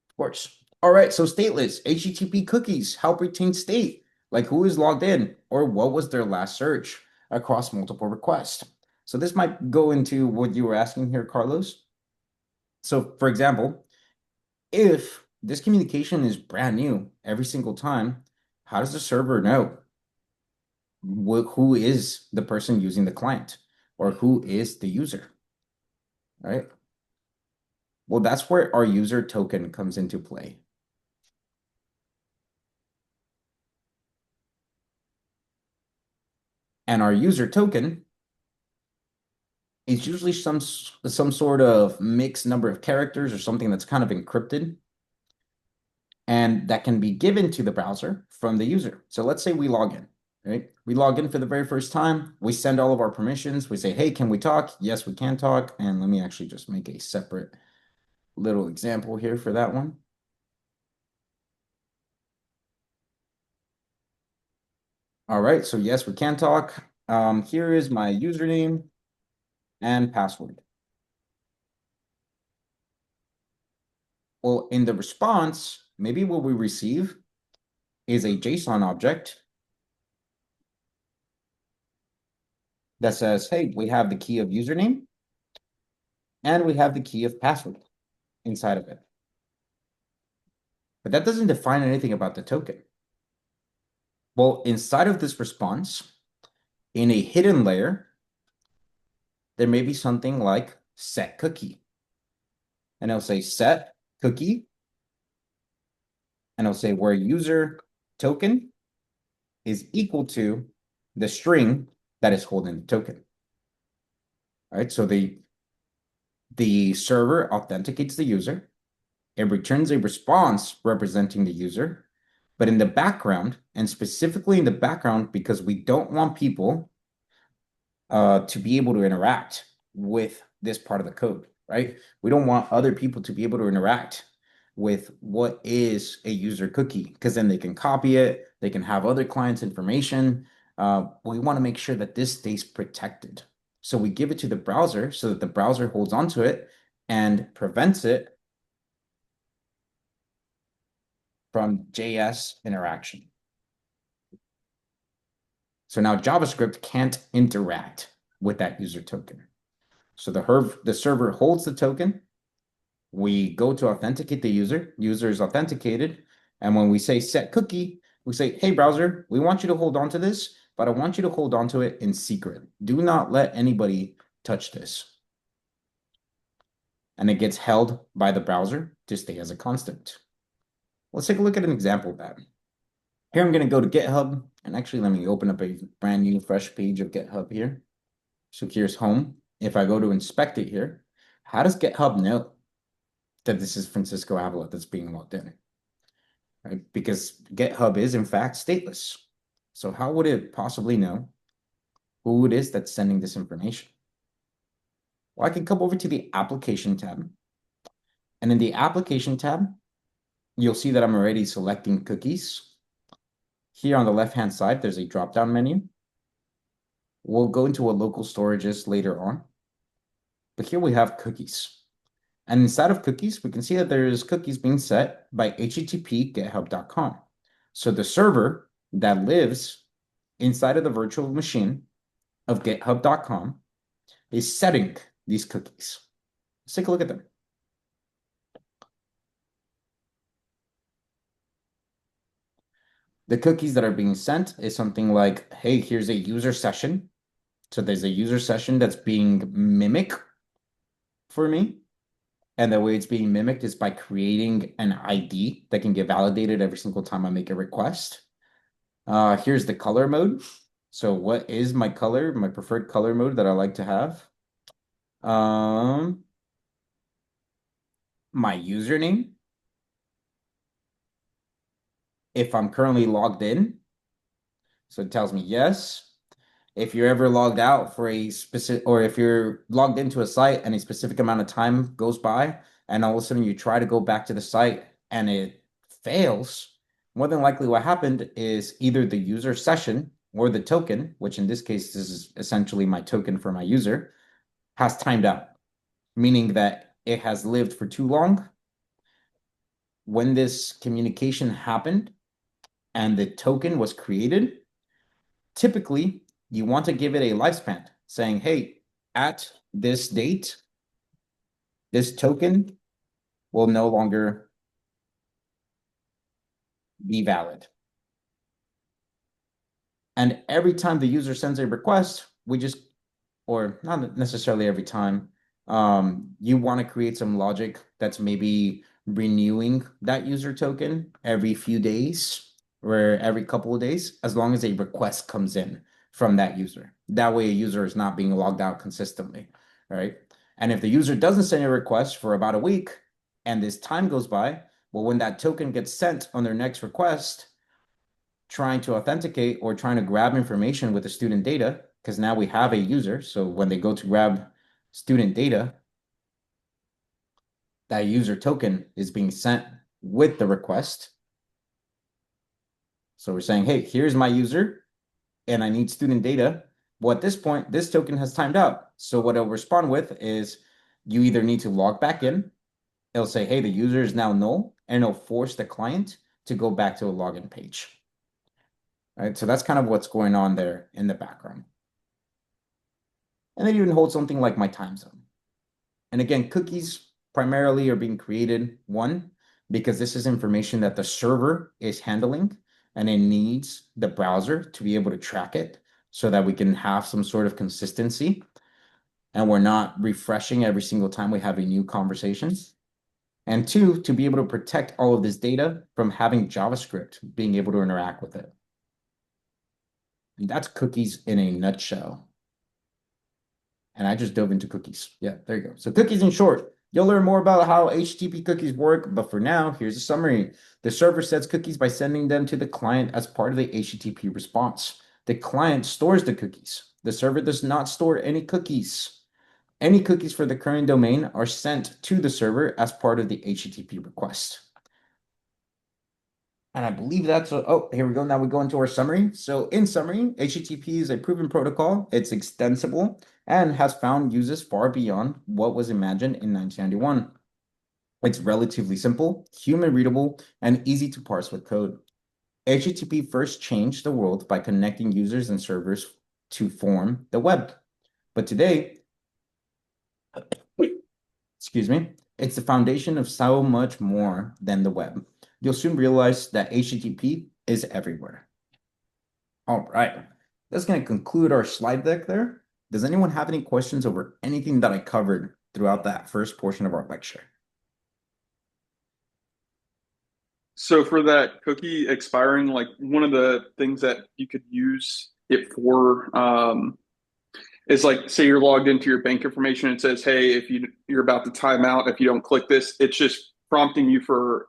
Of course. All right, so stateless, HTTP cookies help retain state, like who is logged in or what was their last search across multiple requests. So this might go into what you were asking here, Carlos. So for example, if this communication is brand new every single time, how does the server know who is the person using the client or who is the user, right? Well, that's where our user token comes into play. And our user token is usually some sort of mixed number of characters or something that's kind of encrypted, and that can be given to the browser from the user. So let's say we log in, right? We log in for the very first time. We send all of our permissions. We say, hey, can we talk? Yes, we can talk. And let me actually just make a separate little example here for that one. All right, so yes, we can talk. Here is my username and password. Well, in the response, maybe what we receive is a JSON object that says, hey, we have the key of username and we have the key of password inside of it. But that doesn't define anything about the token. Well, inside of this response, in a hidden layer, there may be something like set cookie. And it'll say set cookie. And it'll say where user token is equal to the string that is holding the token. All right, so the server authenticates the user. It returns a response representing the user. But in the background, and specifically in the background, because we don't want people to be able to interact with this part of the code, right? We don't want other people to be able to interact with what is a user cookie, because then they can copy it, they can have other clients' information. We want to make sure that this stays protected. So we give it to the browser so that the browser holds onto it and prevents it from JS interaction. So now JavaScript can't interact with that user token. So the server holds the token. We go to authenticate the user. User is authenticated. And when we say set cookie, we say, hey, browser, we want you to hold on to this, but I want you to hold on to it in secret. Do not let anybody touch this. And it gets held by the browser to stay as a constant. Let's take a look at an example of that. Here I'm going to go to GitHub, and actually let me open up a brand new fresh page of GitHub here. So here's home. If I go to inspect it here, how does GitHub know that this is Francisco Avila that's being logged in? Right? Because GitHub is in fact stateless. So how would it possibly know who it is that's sending this information? Well, I can come over to the application tab. And in the application tab, you'll see that I'm already selecting cookies. Here on the left-hand side, there's a drop-down menu. We'll go into what local storage is later on. But here we have cookies. And inside of cookies, we can see that there's cookies being set by http github.com. So the server that lives inside of the virtual machine of github.com is setting these cookies. Let's take a look at them. The cookies that are being sent is something like, hey, here's a user session. So there's a user session that's being mimicked for me. And the way it's being mimicked is by creating an ID that can get validated every single time I make a request. Here's the color mode. So what is my color, my preferred color mode that I like to have? My username. If I'm currently logged in. So it tells me yes. If you're ever logged out for a specific, or if you're logged into a site and a specific amount of time goes by, and all of a sudden you try to go back to the site and it fails, more than likely what happened is either the user session or the token, which in this case this is essentially my token for my user, has timed out, meaning that it has lived for too long when this communication happened and the token was created, typically you want to give it a lifespan saying, hey, at this date, this token will no longer be valid. And every time the user sends a request, or not necessarily every time, you want to create some logic that's maybe renewing that user token every few days or every couple of days, as long as a request comes in from that user. That way a user is not being logged out consistently, right? And if the user doesn't send a request for about a week and this time goes by, well, when that token gets sent on their next request, trying to authenticate or trying to grab information with the student data, because now we have a user. So when they go to grab student data, that user token is being sent with the request. So we're saying, hey, here's my user and I need student data. Well, at this point, this token has timed out. So what it'll respond with is you either need to log back in. It'll say, hey, the user is now null, and it'll force the client to go back to a login page. All right, so that's kind of what's going on there in the background. And then you can hold something like my time zone. And again, cookies primarily are being created, one, because this is information that the server is handling and it needs the browser to be able to track it so that we can have some sort of consistency and we're not refreshing every single time we have a new conversation. And two, to be able to protect all of this data from having JavaScript being able to interact with it. And that's cookies in a nutshell. And I just dove into cookies. Yeah, there you go. So cookies in short, you'll learn more about how HTTP cookies work, but for now, here's a summary. The server sets cookies by sending them to the client as part of the HTTP response. The client stores the cookies. The server does not store any cookies. Any cookies for the current domain are sent to the server as part of the HTTP request. And I believe that's, oh, here we go. Now we go into our summary. So in summary, HTTP is a proven protocol. It's extensible and has found uses far beyond what was imagined in 1991. It's relatively simple, human readable, and easy to parse with code. HTTP first changed the world by connecting users and servers to form the web. But today, excuse me, it's the foundation of so much more than the web. You'll soon realize that HTTP is everywhere. All right, that's going to conclude our slide deck there. Does anyone have any questions over anything that I covered throughout that first portion of our lecture? So for that cookie expiring, like one of the things that you could use it for is like, say you're logged into your bank information and it says, hey, if you're about to time out, if you don't click this, it's just prompting you for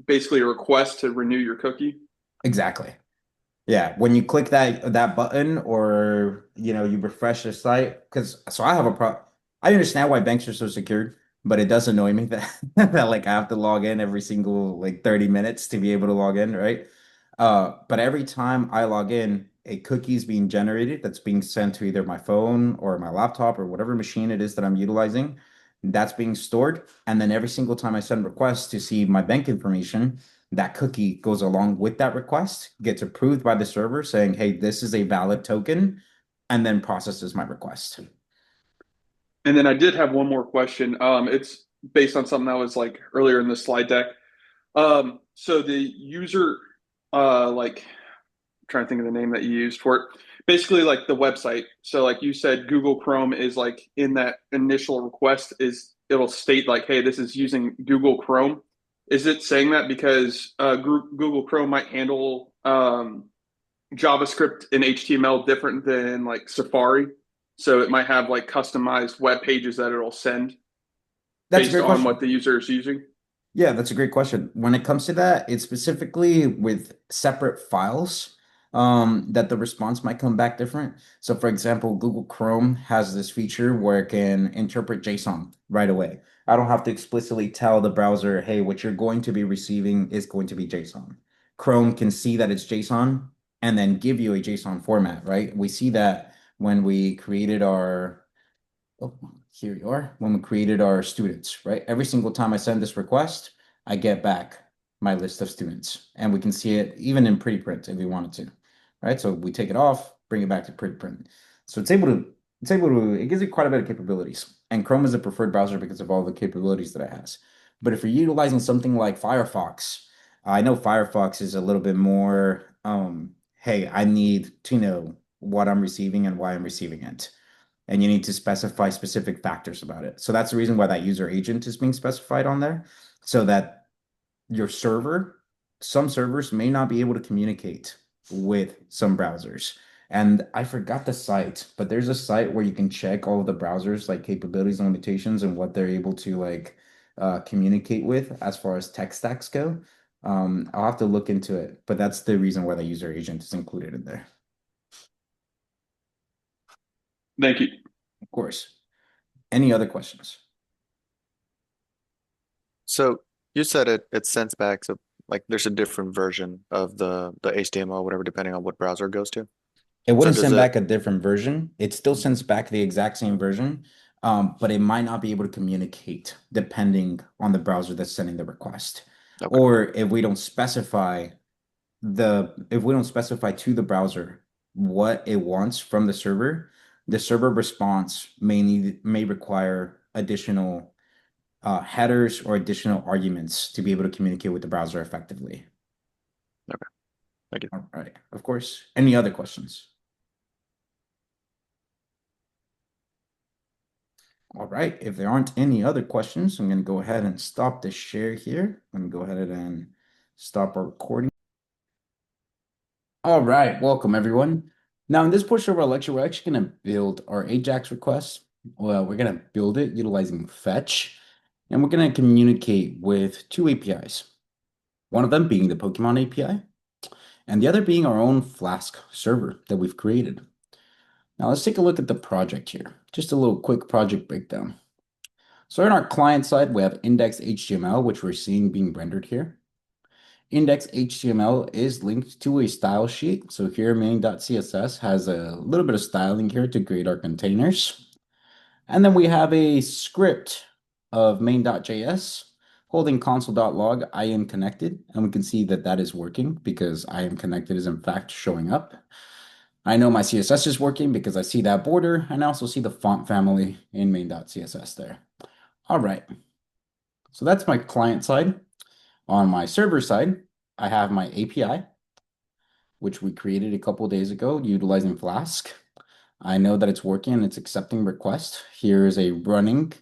basically a request to renew your cookie. Exactly. Yeah, when you click that button or you refresh the site, because so I have a problem. I understand why banks are so secured, but it does annoy me that that like I have to log in every single like 30 minutes to be able to log in, right? But every time I log in, a cookie is being generated that's being sent to either my phone or my laptop or whatever machine it is that I'm utilizing. That's being stored, and then every single time I send requests to see my bank information, that cookie goes along with that request, gets approved by the server saying, hey, this is a valid token, and then processes my request. And then I did have one more question. It's based on something that was like earlier in the slide deck. So the user, like, I'm trying to think of the name that you used for it. Basically, like the website. So, like you said, Google Chrome is like in that initial request it'll state like, hey, this is using Google Chrome. Is it saying that because Google Chrome might handle JavaScript and HTML different than like Safari? So it might have like customized web pages that it'll send That's a based great on question. what the user is using. Yeah, that's a great question. When it comes to that, it's specifically with separate files that the response might come back different. So, for example, Google Chrome has this feature where it can interpret JSON right away. I don't have to explicitly tell the browser, hey, what you're going to be receiving is going to be JSON. Chrome can see that it's JSON and then give you a JSON format, right? We see that when we created our oh, here you are, when we created our students, right? Every single time I send this request, I get back my list of students. And we can see it even in preprint if we wanted to, right? So we take it off, bring it back to preprint. So it gives you quite a bit of capabilities. And Chrome is a preferred browser because of all the capabilities that it has. But if you're utilizing something like Firefox, I know Firefox is a little bit more, hey, I need to know what I'm receiving and why I'm receiving it. And you need to specify specific factors about it. So that's the reason why that user agent is being specified on there, so that your server, some servers may not be able to communicate with some browsers. And I forgot the site, but there's a site where you can check all of the browsers, like capabilities and limitations and what they're able to like communicate with as far as tech stacks go. I'll have to look into it, but that's the reason why the user agent is included in there. Thank you. Of course. Any other questions? So you said it sends back, so like there's a different version of the HTML, whatever, depending on what browser it goes to. It So wouldn't does send it? back a different version. It still sends back the exact same version, but it might not be able to communicate depending on the browser that's sending the request. Okay. Or if we don't specify to the browser what it wants from the server response may require additional headers or additional arguments to be able to communicate with the browser effectively. Okay. Thank you. All right, of course. Any other questions? All right, if there aren't any other questions, I'm going to go ahead and stop the share here. I'm going to go ahead and stop our recording. All right, welcome everyone. Now in this portion of our lecture, we're actually going to build our Ajax request. Well, we're going to build it utilizing Fetch, and we're going to communicate with two APIs. One of them being the Pokemon API, and the other being our own Flask server that we've created. Now let's take a look at the project here. Just a little quick project breakdown. So on our client side, we have index.html, which we're seeing being rendered here. Index.html is linked to a style sheet. So here main.css has a little bit of styling here to create our containers. And then we have a script of main.js holding console.log I am connected. And we can see that that is working because I am connected is in fact showing up. I know my CSS is working because I see that border and I also see the font family in main.css there. All right. So that's my client side. On my server side, I have my API, which we created a couple days ago utilizing Flask. I know that it's working and it's accepting requests. Here's a running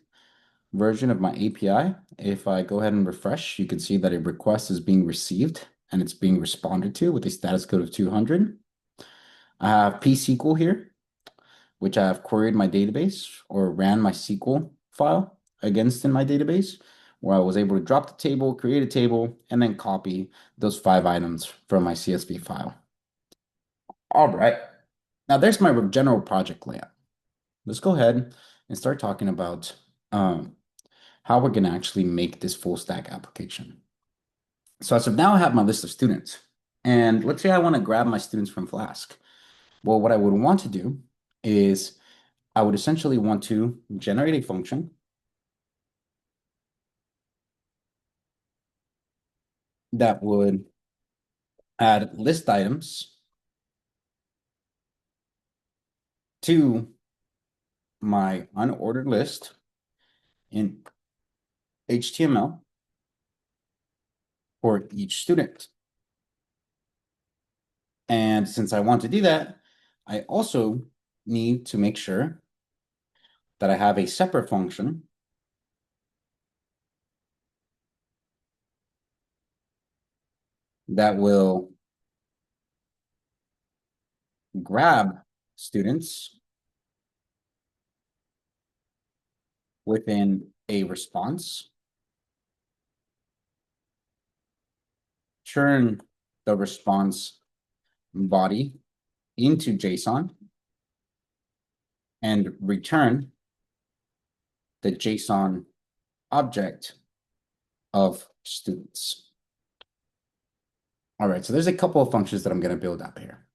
version of my API. If I go ahead and refresh, you can see that a request is being received and it's being responded to with a status code of 200. I have pSQL here, which I have queried my database or ran my SQL file against in my database, where I was able to drop the table, create a table, and then copy those 5 items from my CSV file. All right. Now there's my general project layout. Let's go ahead and start talking about how we're going to actually make this full stack application. So as of now, I have my list of students. And let's say I want to grab my students from Flask. Well, what I would want to do is I would essentially want to generate a function that would add list items to my unordered list in HTML for each student. And since I want to do that, I also need to make sure that I have a separate function that will grab students within a response, turn the response body into JSON, and return the JSON object of students. All right, so there's a couple of functions that I'm going to build out here.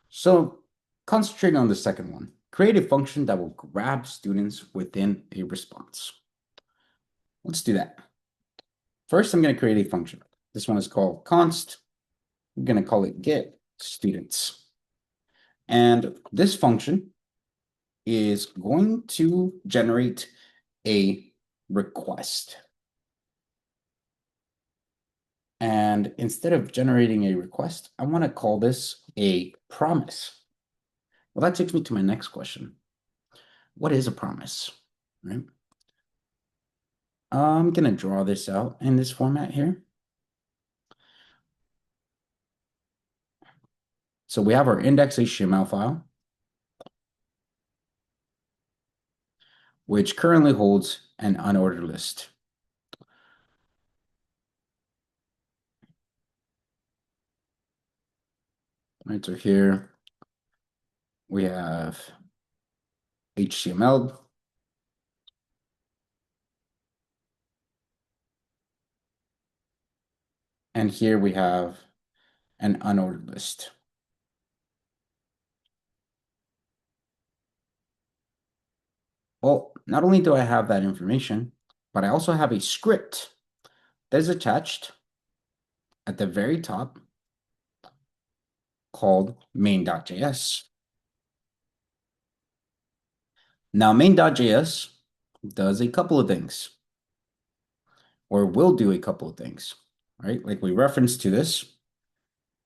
So concentrating on the second one, create a function that will grab students within a response. Let's do that. First, I'm going to create a function. This one is called const. I'm going to call it get students. And this function is going to generate a request. And instead of generating a request, I want to call this a promise. Well, that takes me to my next question. What is a promise, right? I'm going to draw this out in this format here. So we have our index.html file, which currently holds an unordered list. Right, so here we have HTML. And here we have an unordered list. Well, not only do I have that information, but I also have a script that is attached at the very top called main.js. Now, main.js does a couple of things, or will do a couple of things, right? Like we referenced to this.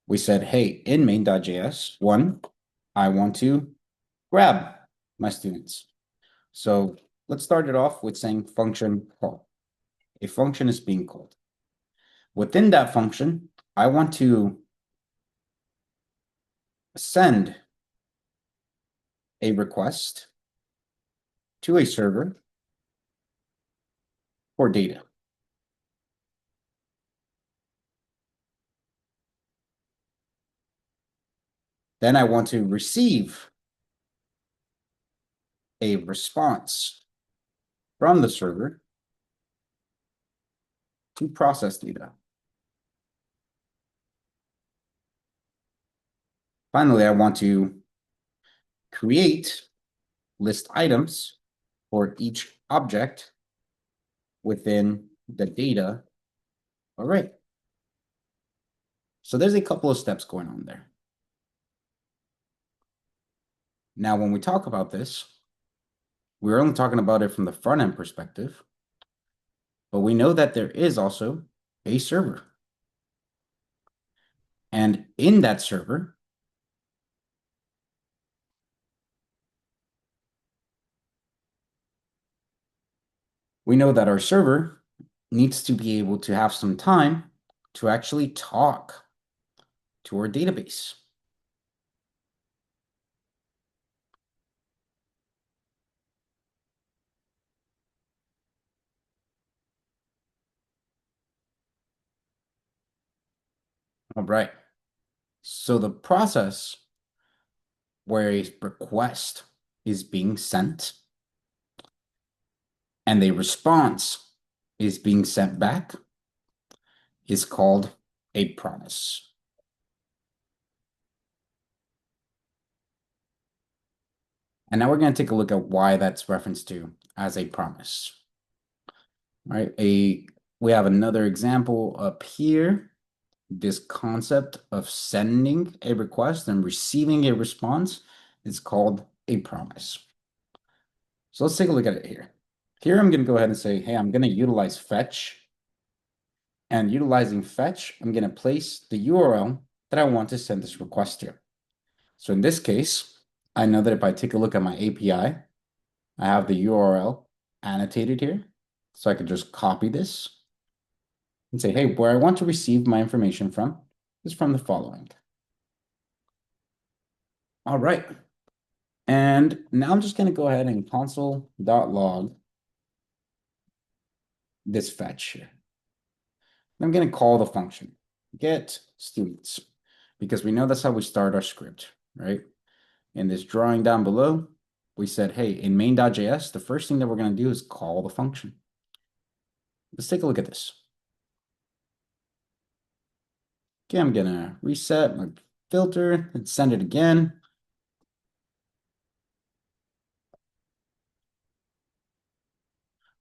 We said, hey, in main.js, one, I want to grab my students. So let's start it off with saying function call. A function is being called. Within that function, I want to send a request to a server for data. Then I want to receive a response from the server to process data. Finally, I want to create list items for each object within the data array. So there's a couple of steps going on there. Now, when we talk about this, we're only talking about it from the front end perspective, but we know that there is also a server. And in that server, we know that our server needs to be able to have some time to actually talk to our database. All right. So the process where a request is being sent and a response is being sent back is called a promise. And now we're going to take a look at why that's referenced to as a promise. All right, we have another example up here. This concept of sending a request and receiving a response is called a promise. So let's take a look at it here. Here I'm going to go ahead and say, hey, I'm going to utilize fetch. And utilizing fetch, I'm going to place the URL that I want to send this request to. So in this case, I know that if I take a look at my API, I have the URL annotated here. So I could just copy this and say, hey, where I want to receive my information from is from the following. All right. And now I'm just going to go ahead and console.log this fetch here. I'm going to call the function get students because we know that's how we start our script, right? In this drawing down below, we said, hey, in main.js, the first thing that we're going to do is call the function. Let's take a look at this. Okay, I'm going to reset my filter and send it again.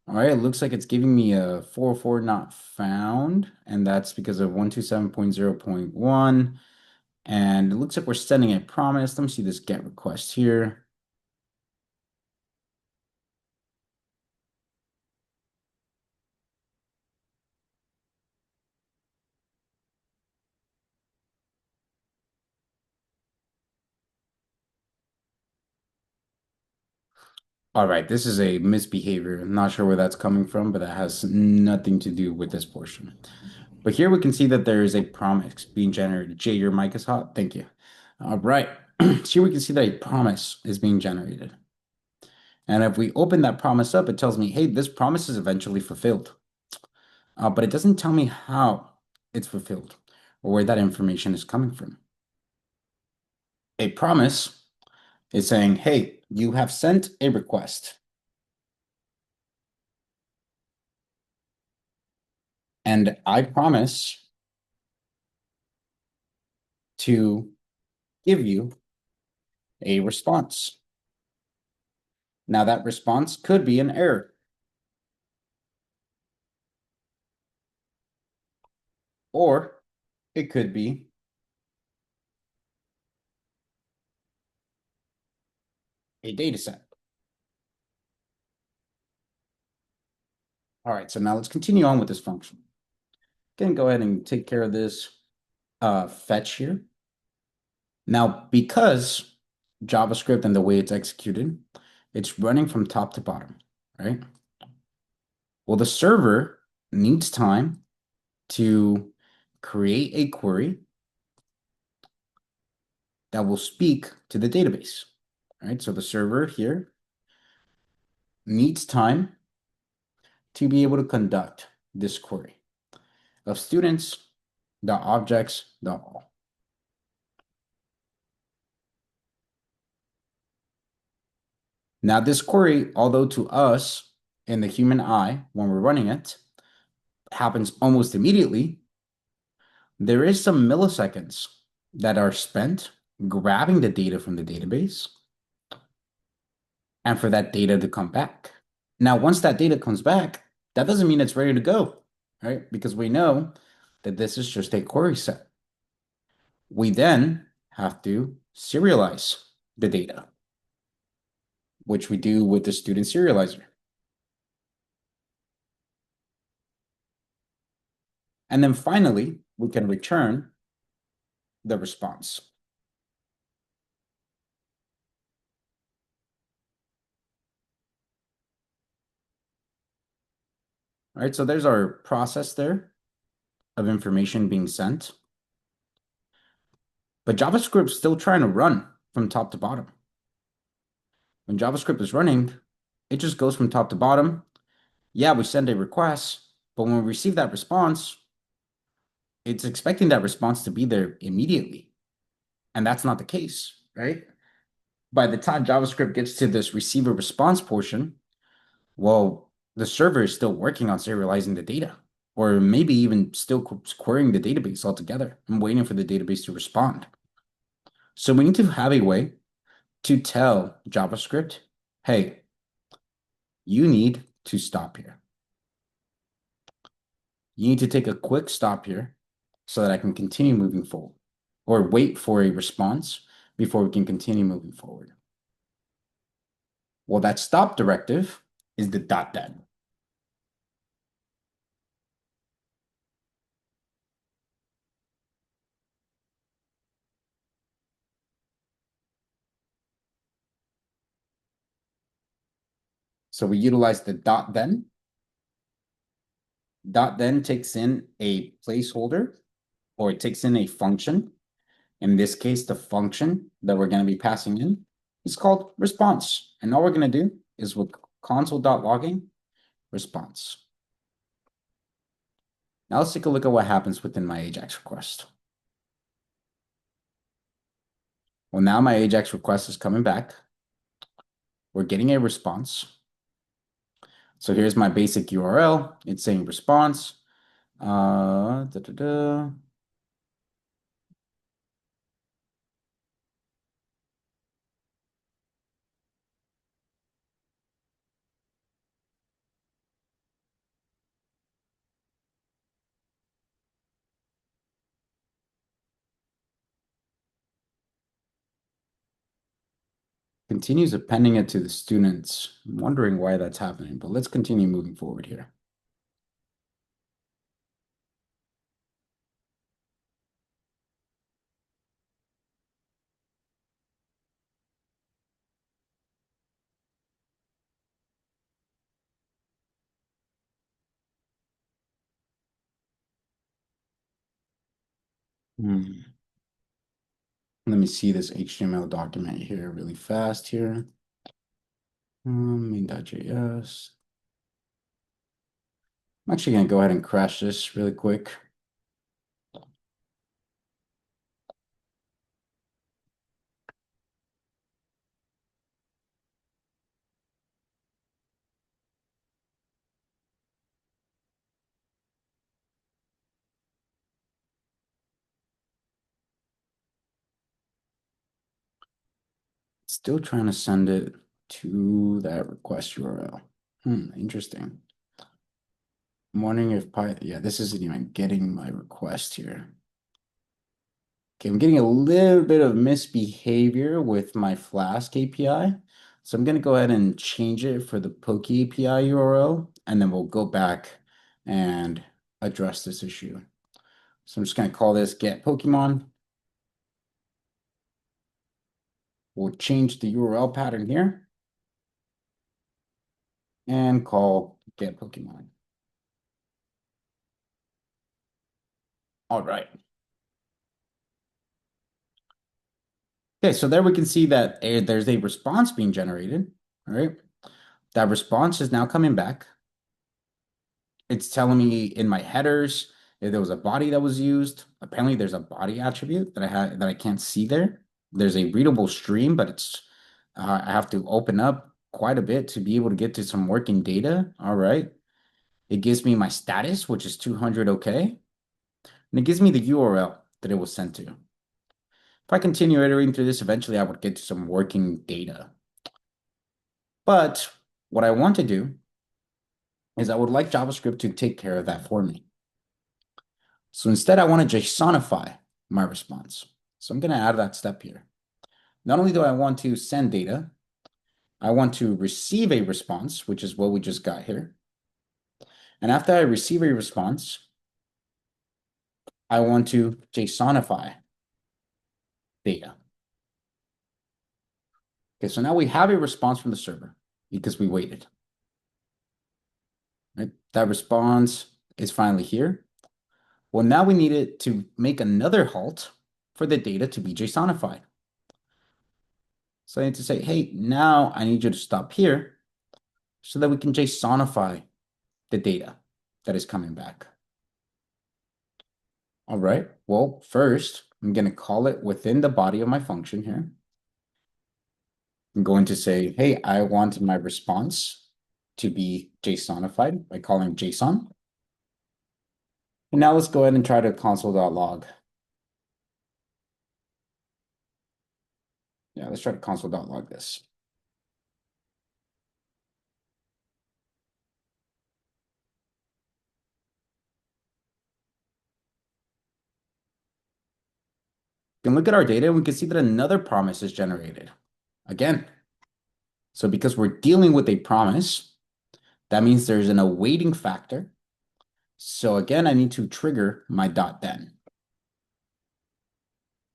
All right, it looks like it's giving me a 404 not found, and that's because of 127.0.1. And it looks like we're sending a promise. Let me see this GET request here. All right, this is a misbehavior. I'm not sure where that's coming from, but that has nothing to do with this portion. But here we can see that there is a promise being generated. Jay, your mic is hot. Thank you. All right. Here we can see that a promise is being generated. And if we open that promise up, it tells me, hey, this promise is eventually fulfilled. But it doesn't tell me how it's fulfilled or where that information is coming from. A promise is saying, hey, you have sent a request. And I promise to give you a response. Now, that response could be an error, or it could be a data set. All right, so now let's continue on with this function. Again, go ahead and take care of this fetch here. Now, because JavaScript and the way it's executed, it's running from top to bottom, right? Well, the server needs time to create a query that will speak to the database, right? So the server here needs time to be able to conduct this query of students.objects.all. Now, this query, although to us in the human eye, when we're running it, happens almost immediately, there is some milliseconds that are spent grabbing the data from the database and for that data to come back. Now, once that data comes back, that doesn't mean it's ready to go, right? Because we know that this is just a query set. We then have to serialize the data, which we do with the student serializer. And then finally, we can return the response. All right, so there's our process there of information being sent. But JavaScript's still trying to run from top to bottom. When JavaScript is running, it just goes from top to bottom. Yeah, we send a request, but when we receive that response, it's expecting that response to be there immediately. And that's not the case, right? By the time JavaScript gets to this receiver response portion, well, the server is still working on serializing the data, or maybe even still querying the database altogether and waiting for the database to respond. So we need to have a way to tell JavaScript, hey, you need to stop here. You need to take a quick stop here so that I can continue moving forward, or wait for a response before we can continue moving forward. Well, that stop directive is the .then. So we utilize the .then. .then takes in a placeholder, or it takes in a function. In this case, the function that we're going to be passing in is called response. And all we're going to do is with console.logging response. Now let's take a look at what happens within my Ajax request. Well, now my Ajax request is coming back. We're getting a response. So here's my basic URL. It's saying response. Da, da, da. continues appending it to the students. I'm wondering why that's happening, but let's continue moving forward here. Let me see this HTML document here really fast here. Main.js. I'm actually going to go ahead and crash this really quick. Still trying to send it to that request URL. Interesting. I'm wondering if yeah, this isn't even getting my request here. Okay, I'm getting a little bit of misbehavior with my Flask API. So I'm going to go ahead and change it for the Poke API URL, and then we'll go back and address this issue. So I'm just going to call this get Pokemon. We'll change the URL pattern here and call get Pokemon. All right. Okay, so there we can see that there's a response being generated. All right. That response is now coming back. It's telling me in my headers if there was a body that was used. Apparently, there's a body attribute that I can't see there. There's a readable stream, but it's I have to open up quite a bit to be able to get to some working data. All right. It gives me my status, which is 200 okay. And it gives me the URL that it was sent to. If I continue iterating through this, eventually I would get to some working data. But what I want to do is I would like JavaScript to take care of that for me. So instead, I want to JSONify my response. So I'm going to add that step here. Not only do I want to send data, I want to receive a response, which is what we just got here. And after I receive a response, I want to JSONify data. Okay, so now we have a response from the server because we waited. Right? That response is finally here. Well, now we need it to make another halt for the data to be JSONified. So I need to say, hey, now I need you to stop here so that we can JSONify the data that is coming back. All right, well, first, I'm going to call it within the body of my function here. I'm going to say, hey, I want my response to be JSONified by calling JSON. And now let's go ahead and try to console.log. Yeah, let's try to console.log this. We can look at our data and we can see that another promise is generated. Again, so because we're dealing with a promise, that means there's an awaiting factor. So again, I need to trigger my .then.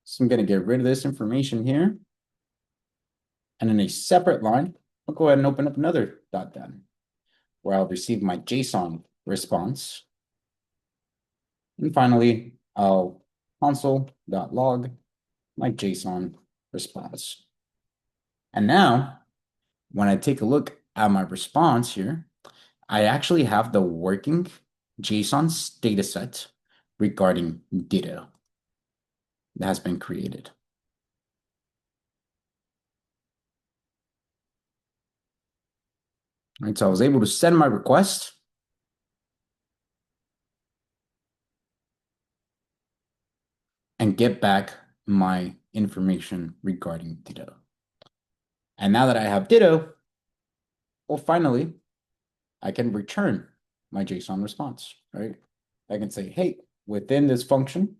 So I'm going to get rid of this information here. And in a separate line, I'll go ahead and open up another .then, where I'll receive my JSON response. And finally, I'll console.log my JSON response. And now, when I take a look at my response here, I actually have the working JSON dataset regarding Ditto that has been created. All right, so I was able to send my request. And get back my information regarding Ditto. And now that I have Ditto, well, finally, I can return my JSON response, right? I can say, hey, within this function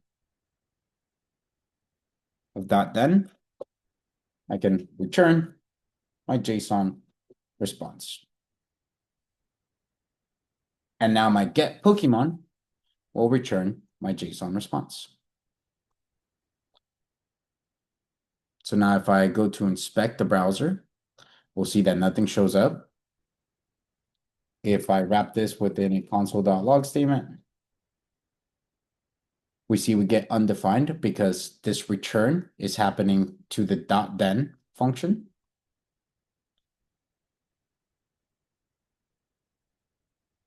of .then, I can return my JSON response. And now my get Pokemon will return my JSON response. So now if I go to inspect the browser, we'll see that nothing shows up. If I wrap this within a console.log statement, we see we get undefined because this return is happening to the .then function.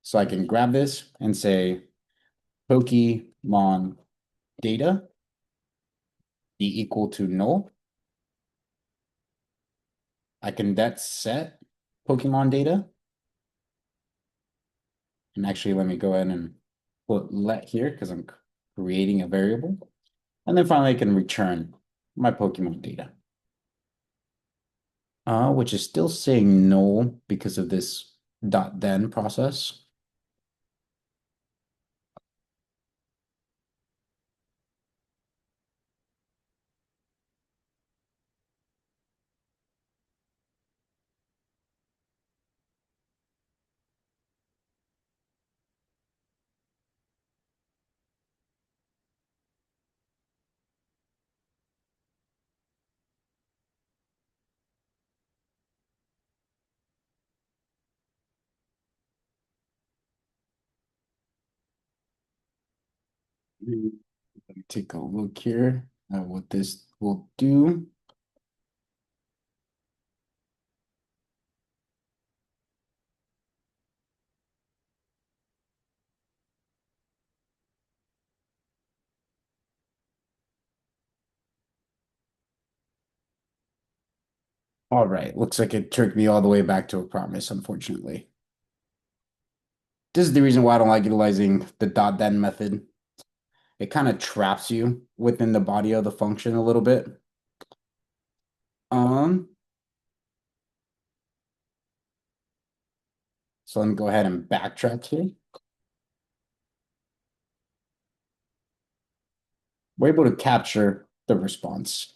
So I can grab this and say Pokemon data be equal to null. I can set Pokemon data. And actually, let me go ahead and put let here because I'm creating a variable. And then finally, I can return my Pokemon data. Which is still saying null because of this .then process. Let me take a look here at what this will do. All right, looks like it took me all the way back to a promise, unfortunately. This is the reason why I don't like utilizing the .then method. It kind of traps you within the body of the function a little bit. So let me go ahead and backtrack here. We're able to capture the response.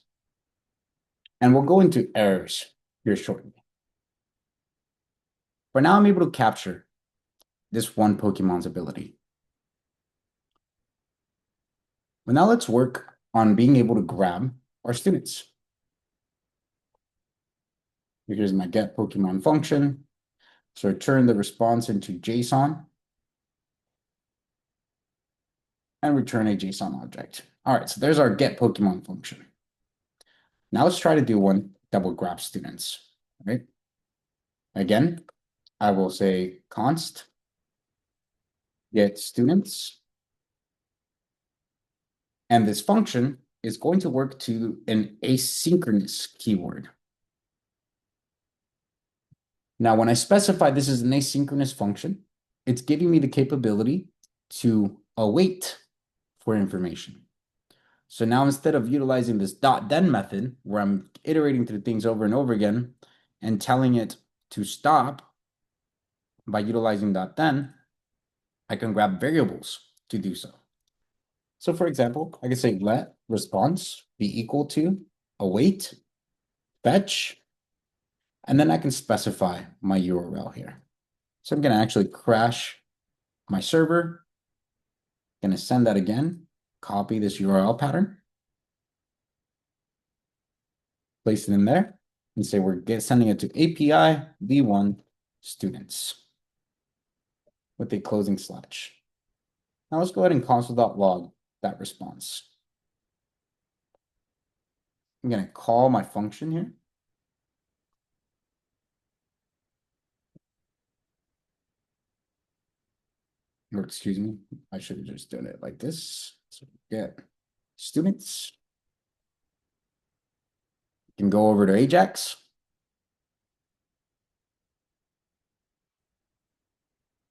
And we'll go into errors here shortly. But now I'm able to capture this one Pokemon's ability. But now let's work on being able to grab our students. Here's my get Pokemon function. So return the response into JSON and return a JSON object. All right, so there's our get Pokemon function. Now let's try to do one that will grab students, right? Again, I will say const get students. And this function is going to work to an asynchronous keyword. Now, when I specify this is an asynchronous function, it's giving me the capability to await for information. So now instead of utilizing this .then method, where I'm iterating through things over and over again and telling it to stop by utilizing .then, I can grab variables to do so. So for example, I can say let response be equal to await fetch, and then I can specify my URL here. So I'm going to actually crash my server. Going to send that again, copy this URL pattern, place it in there, and say we're sending it to API v1 students with a closing slash. Now let's go ahead and console.log that response. I'm going to call my function here. Or excuse me, I should have just done it like this. So get students. You can go over to Ajax.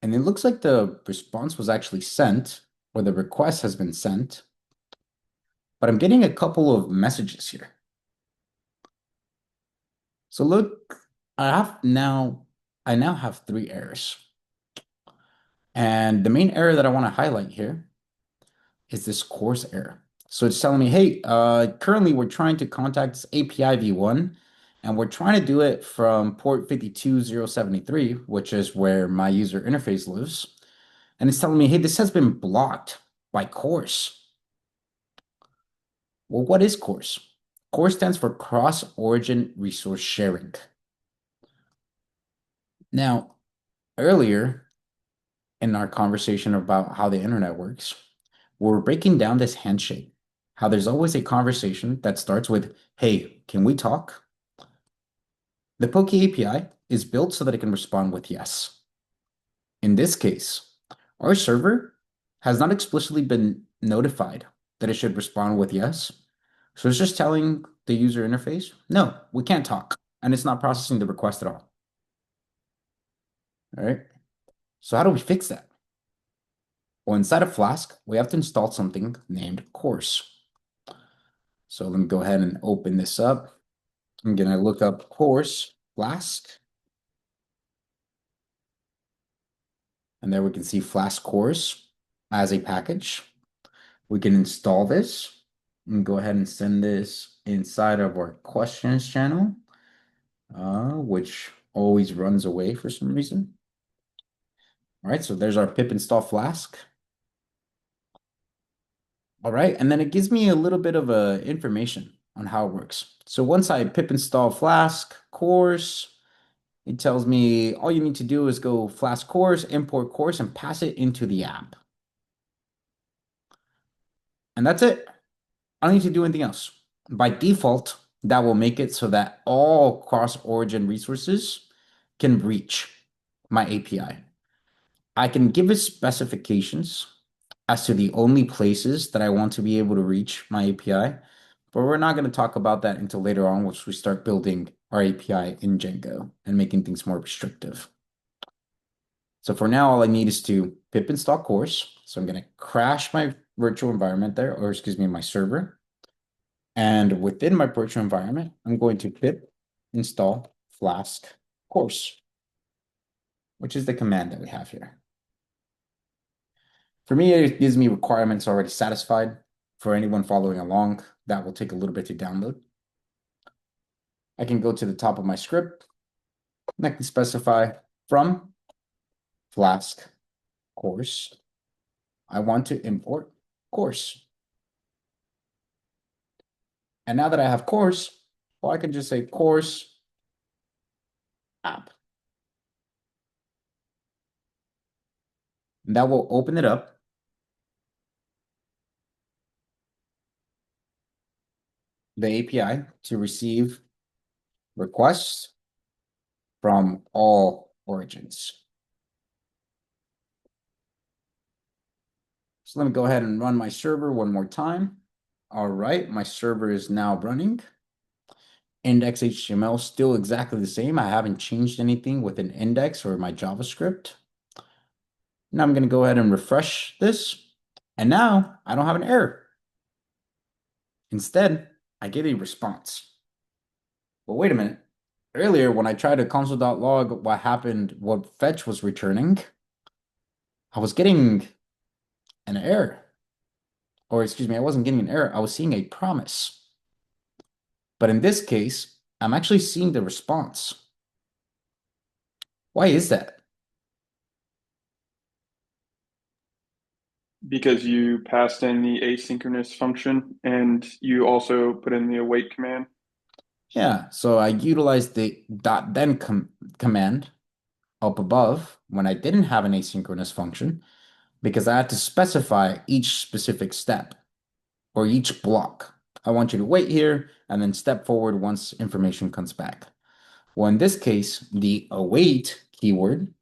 And it looks like the response was actually sent, or the request has been sent. But I'm getting a couple of messages here. So look, I now have 3 errors. And the main error that I want to highlight here is this course error. So it's telling me, hey, currently we're trying to contact this API v1, And we're trying to do it from port 52073, which is where my user interface lives. And it's telling me, hey, this has been blocked by course. Well, what is course? Course stands for cross-origin resource sharing. Now, earlier in our conversation about how the internet works, we're breaking down this handshake, how there's always a conversation that starts with, hey, can we talk? The Poke API is built so that it can respond with yes. In this case, our server has not explicitly been notified that it should respond with yes. So it's just telling the user interface, no, we can't talk. And it's not processing the request at all. All right. So how do we fix that? Well, inside of Flask, we have to install something named course. So let me go ahead and open this up. I'm going to look up course Flask. And there we can see Flask course as a package. We can install this and go ahead and send this inside of our questions channel, which always runs away for some reason. All right, so there's our pip install Flask. All right, and then it gives me a little bit of information on how it works. So once I pip install Flask course, it tells me all you need to do is go Flask course, import course, and pass it into the app. And that's it. I don't need to do anything else. By default, that will make it so that all cross-origin resources can reach my API. I can give it specifications as to the only places that I want to be able to reach my API, but we're not going to talk about that until later on, once we start building our API in Django and making things more restrictive. So for now, all I need is to pip install course. So I'm going to crash my virtual environment there, or excuse me, my server. And within my virtual environment, I'm going to pip install Flask course, which is the command that we have here. For me, it gives me requirements already satisfied. For anyone following along, that will take a little bit to download. I can go to the top of my script, and I can specify from Flask course, I want to import course. And now that I have course, well, I can just say course app. And that will open it up. The API to receive requests from all origins. So let me go ahead and run my server one more time. All right, my server is now running. Index HTML still exactly the same. I haven't changed anything with an index or my JavaScript. Now I'm going to go ahead and refresh this. And now I don't have an error. Instead, I get a response. But wait a minute. Earlier, when I tried to console.log what happened, what fetch was returning, I was getting an error. Or excuse me, I wasn't getting an error. I was seeing a promise. But in this case, I'm actually seeing the response. Why is that? Because you passed in the asynchronous function and you also put in the await command. Yeah, so I utilized the .then command up above when I didn't have an asynchronous function because I had to specify each specific step or each block. I want you to wait here and then step forward once information comes back. Well, in this case, the await keyword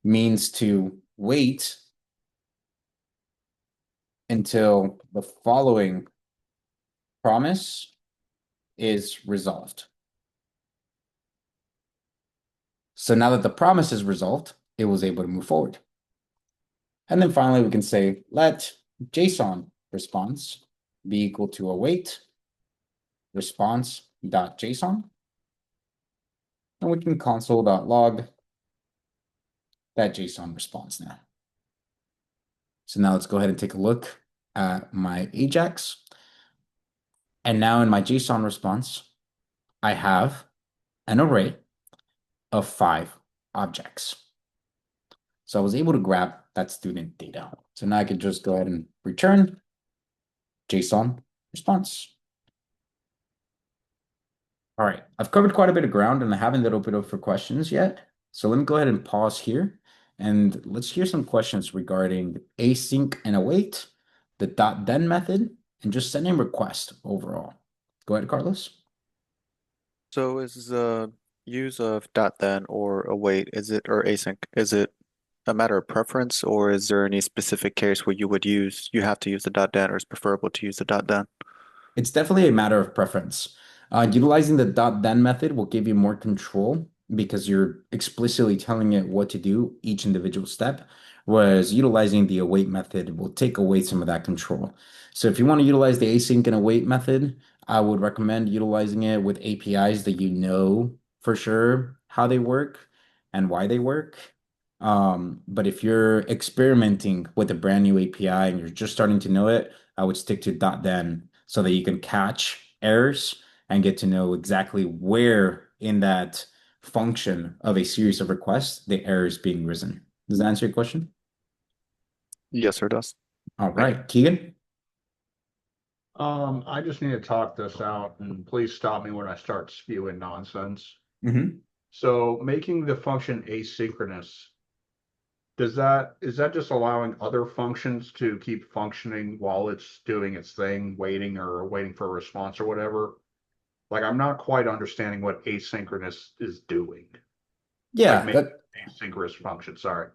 means to wait until the following promise is resolved. So now that the promise is resolved, it was able to move forward. And then finally, we can say let JSON response be equal to await response.json. And we can console.log that JSON response now. So now let's go ahead and take a look at my Ajax. And now in my JSON response, I have an array of 5 objects. So I was able to grab that student data. So now I could just go ahead and return JSON response. All right, I've covered quite a bit of ground and I haven't let open up for questions yet. So let me go ahead and pause here and let's hear some questions regarding async and await, the .then method, and just sending request overall. Go ahead, Carlos. So is the use of dot then or await, is it or async, is it a matter of preference or is there any specific case where you have to use the dot then or it's preferable to use the dot then? It's definitely a matter of preference. Utilizing the .then method will give you more control because you're explicitly telling it what to do each individual step, whereas utilizing the await method will take away some of that control. So if you want to utilize the async and await method, I would recommend utilizing it with APIs that you know for sure how they work and why they work. But if you're experimenting with a brand new API and you're just starting to know it, I would stick to .then so that you can catch errors and get to know exactly where in that function of a series of requests the error is being risen. Does that answer your question? Yes, sir, it does. All Thank you. right, Keegan. I just need to talk this out and please stop me when I start spewing nonsense. Mm-hmm. So making the function asynchronous, is that just allowing other functions to keep functioning while it's doing its thing, waiting for a response or whatever? Like I'm not quite understanding what asynchronous is doing. Like Yeah, make that asynchronous function, sorry.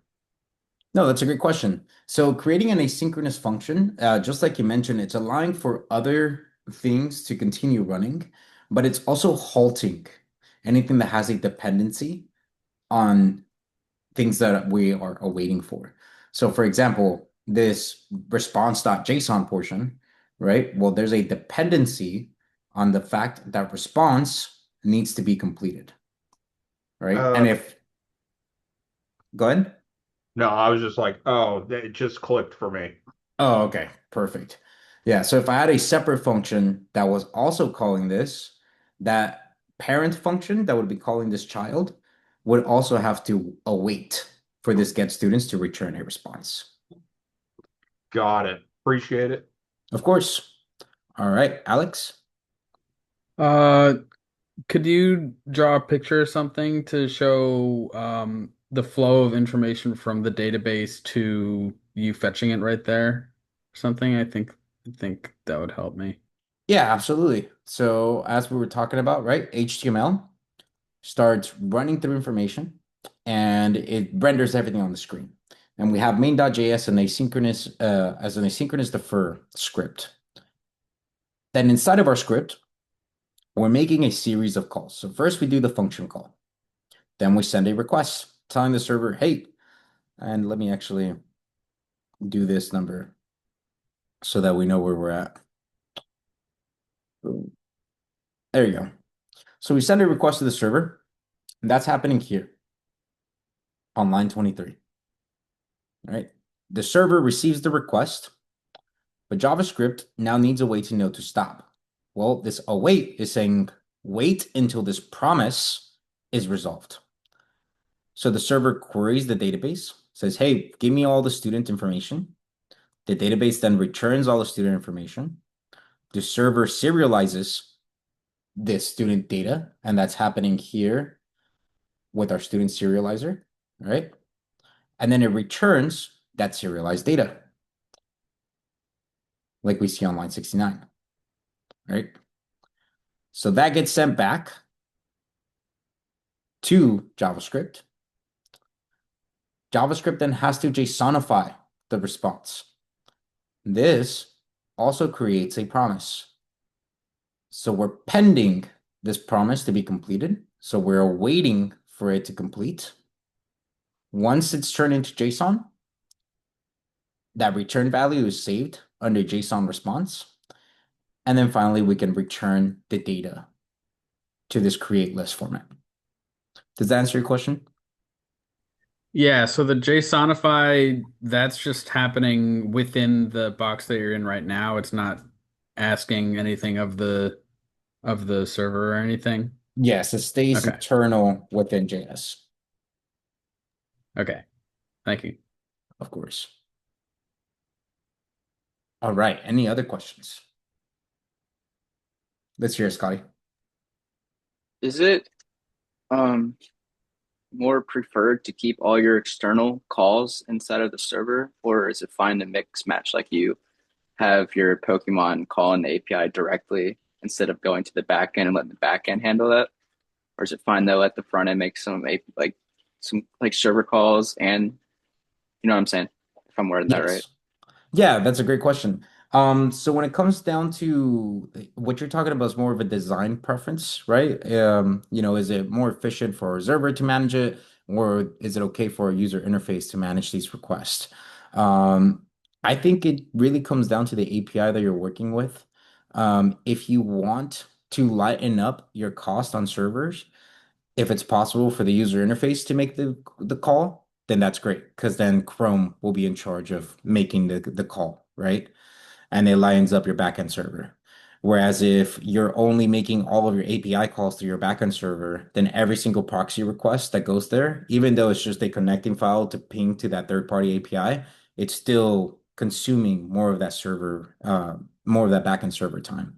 no, that's a great question. So creating an asynchronous function, just like you mentioned, it's allowing for other things to continue running, but it's also halting anything that has a dependency on things that we are awaiting for. So for example, this response.json portion, right? Well, there's a dependency on the fact that response needs to be completed, right? Uh, And if, go ahead. no, I was just like, oh, it just clicked for me. Oh, okay, perfect. Yeah, so if I had a separate function that was also calling this, that parent function that would be calling this child would also have to await for this get students to return a response. Got it. Appreciate it. Of course. All right, Alex. Uh, could you draw a picture or something to show the flow of information from the database to you fetching it right there? Something I think that would help me. Yeah, absolutely. So as we were talking about, right, HTML starts running through information and it renders everything on the screen. And we have main.js and asynchronous as an asynchronous defer script. Then inside of our script, we're making a series of calls. So first we do the function call. Then we send a request telling the server, hey, and let me actually do this number so that we know where we're at. There you go. So we send a request to the server, and that's happening here on line 23. All right. The server receives the request, but JavaScript now needs a way to know to stop. Well, this await is saying wait until this promise is resolved. So the server queries the database, says, hey, give me all the student information. The database then returns all the student information. The server serializes this student data, and that's happening here with our student serializer, right? And then it returns that serialized data, like we see on line 69, right? So that gets sent back to JavaScript. JavaScript then has to JSONify the response. This also creates a promise. So we're pending this promise to be completed. So we're waiting for it to complete. Once it's turned into JSON, that return value is saved under JSON response. And then finally, we can return the data to this create list format. Does that answer your question? Yeah, so the JSONify, that's just happening within the box that you're in right now. It's not asking anything of the server or anything? Yes, it stays Okay. internal within JS, Okay. Thank you. of course. All right. Any other questions? Let's hear it, Scotty. Is it um more preferred to keep all your external calls inside of the server, or is it fine to mix match like you have your Pokemon call in the API directly instead of going to the back end and let the back end handle that? Or is it fine to let the front end make some like server calls and you know what I'm saying? If I'm wording that right. Yes. Yeah, that's a great question. So when it comes down to what you're talking about is more of a design preference, right? Is it more efficient for a server to manage it, or is it okay for a user interface to manage these requests? Um, I think it really comes down to the API that you're working with. If you want to lighten up your cost on servers, if it's possible for the user interface to make the call, then that's great because then Chrome will be in charge of making the call, right? And it lines up your backend server. Whereas if you're only making all of your API calls to your backend server, then every single proxy request that goes there, even though it's just a connecting file to ping to that third-party API, it's still consuming more of that backend server time.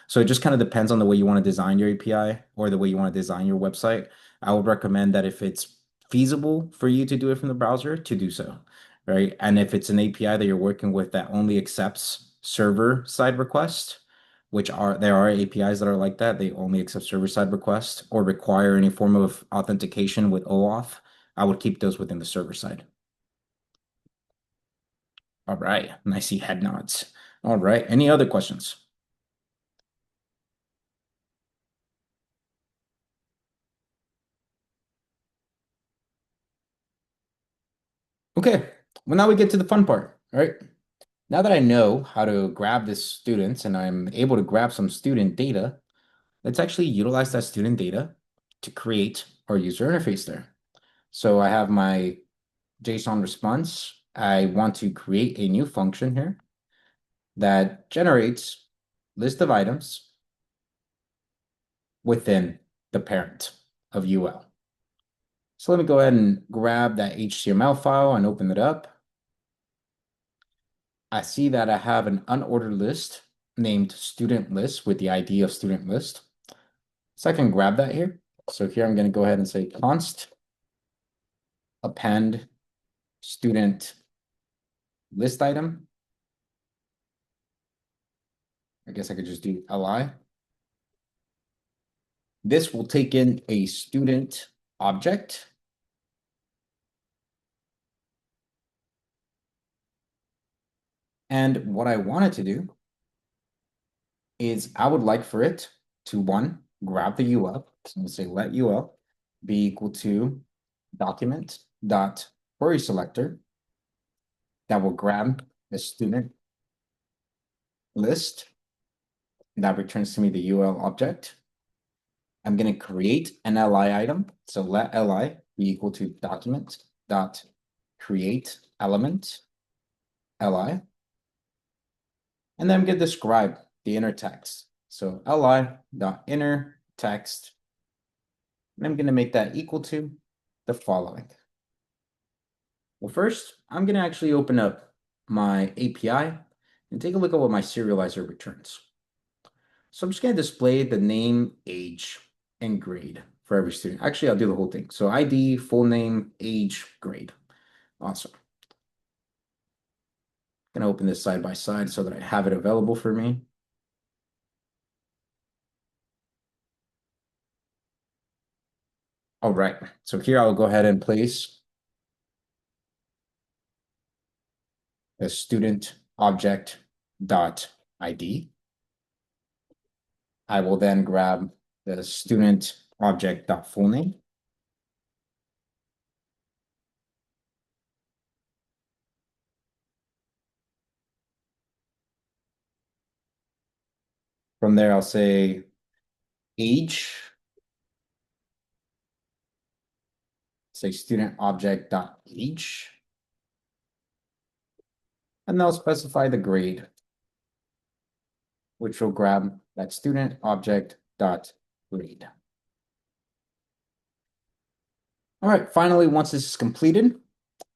So it just kind of depends on the way you want to design your API or the way you want to design your website. I would recommend that if it's feasible for you to do it from the browser, to do so, right? And if it's an API that you're working with that only accepts server side requests, there are APIs that are like that, they only accept server side requests or require any form of authentication with OAuth, I would keep those within the server side. All right, and I see head nods. All right, any other questions? Okay, well, now we get to the fun part, all right? Now that I know how to grab this students and I'm able to grab some student data, let's actually utilize that student data to create our user interface there. So I have my JSON response. I want to create a new function here that generates list of items within the parent of UL. So let me go ahead and grab that HTML file and open it up. I see that I have an unordered list named student list with the ID of student list. So I can grab that here. So here I'm going to go ahead and say const append student list item. I guess I could just do li. This will take in a student object. And what I wanted to do is I would like for it to grab the UL. So I'm going to say let UL be equal to document dot query selector that will grab the student list that returns to me the UL object. I'm going to create an li item. So let li be equal to document dot create element li. And then I'm going to describe the inner text. So li dot inner text. And I'm going to make that equal to the following. Well, first, I'm going to actually open up my API and take a look at what my serializer returns. So I'm just going to display the name, age, and grade for every student. Actually, I'll do the whole thing. So ID, full name, age, grade. Awesome. I'm going to open this side by side so that I have it available for me. All right, so here I'll go ahead and place the student object dot ID. I will then grab the student object dot full name. From there, I'll say age, say student object dot age, and I'll specify the grade, which will grab that student object dot grade. All right, finally, once this is completed,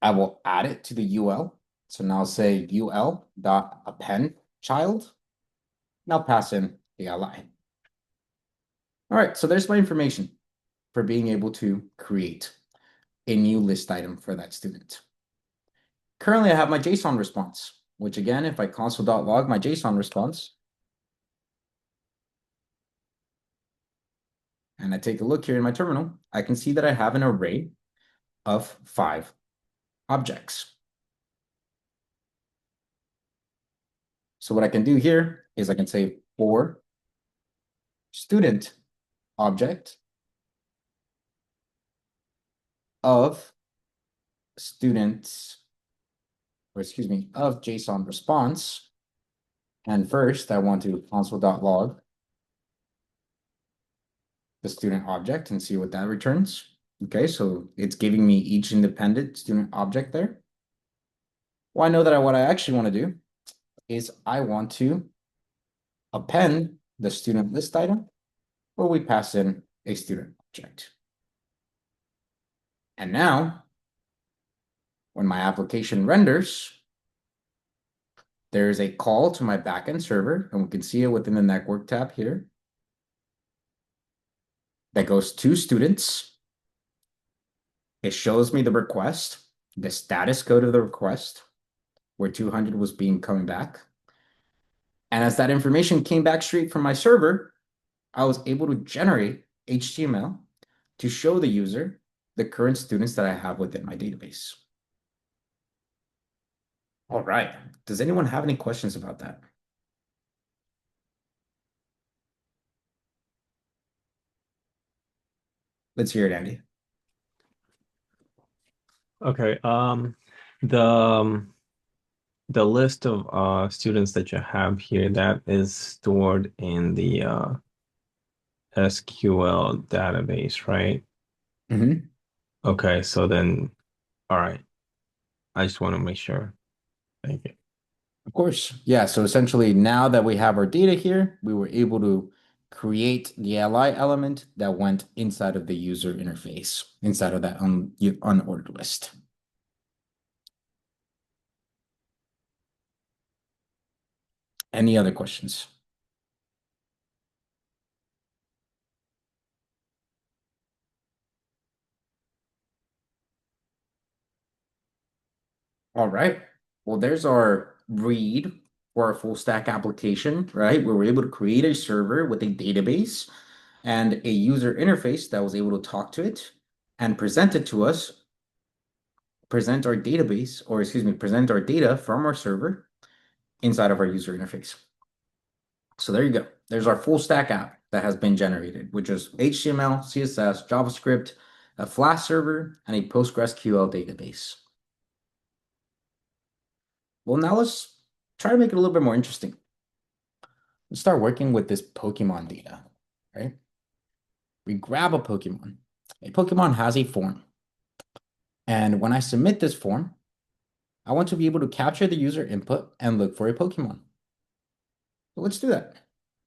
I will add it to the UL. So now I'll say UL dot append child. Now pass in the li. All right, so there's my information for being able to create a new list item for that student. Currently, I have my JSON response, which again, if I console.log my JSON response, and I take a look here in my terminal, I can see that I have an array of 5 objects. So what I can do here is I can say for student object of students, or excuse me, of JSON response. And first I want to console.log the student object and see what that returns. Okay, so it's giving me each independent student object there. Well, I know that what I actually want to do is I want to append the student list item where we pass in a student object. And now, when my application renders, there's a call to my backend server, and we can see it within the network tab here. That goes to students. It shows me the request, the status code of the request, where 200 was coming back. And as that information came back straight from my server, I was able to generate HTML to show the user the current students that I have within my database. All right. Does anyone have any questions about that? Let's hear it, Andy. Okay. The list of students that you have here, that is stored in the SQL database, right? Mm-hmm. Okay, so then, all right. I just want to make sure. Thank you. Of course. Yeah. So essentially, now that we have our data here, we were able to create the li element that went inside of the user interface, inside of that unordered list. Any other questions? All right. Well, there's our read for our full stack application, right? Where we're able to create a server with a database and a user interface that was able to talk to it and present it to us, present our database, or excuse me, present our data from our server inside of our user interface. So there you go. There's our full stack app that has been generated, which is HTML, CSS, JavaScript, a Flash server, and a PostgreSQL database. Well, now let's try to make it a little bit more interesting. Let's start working with this Pokemon data, right? We grab a Pokemon. A Pokemon has a form. And when I submit this form, I want to be able to capture the user input and look for a Pokemon. So let's do that.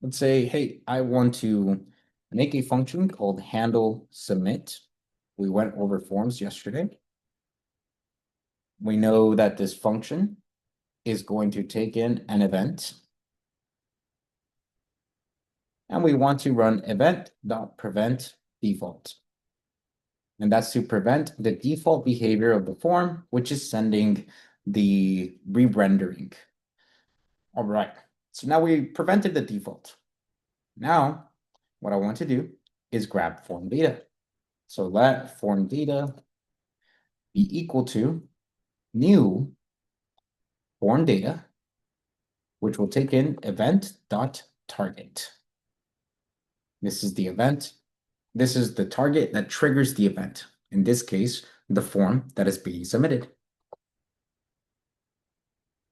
Let's say, hey, I want to make a function called handle submit. We went over forms yesterday. We know that this function is going to take in an event. And we want to run event.prevent default. And that's to prevent the default behavior of the form, which is sending the re-rendering. All right, so now we prevented the default. Now, what I want to do is grab form data. So let form data be equal to new form data, which will take in event.target. This is the event. This is the target that triggers the event. In this case, the form that is being submitted.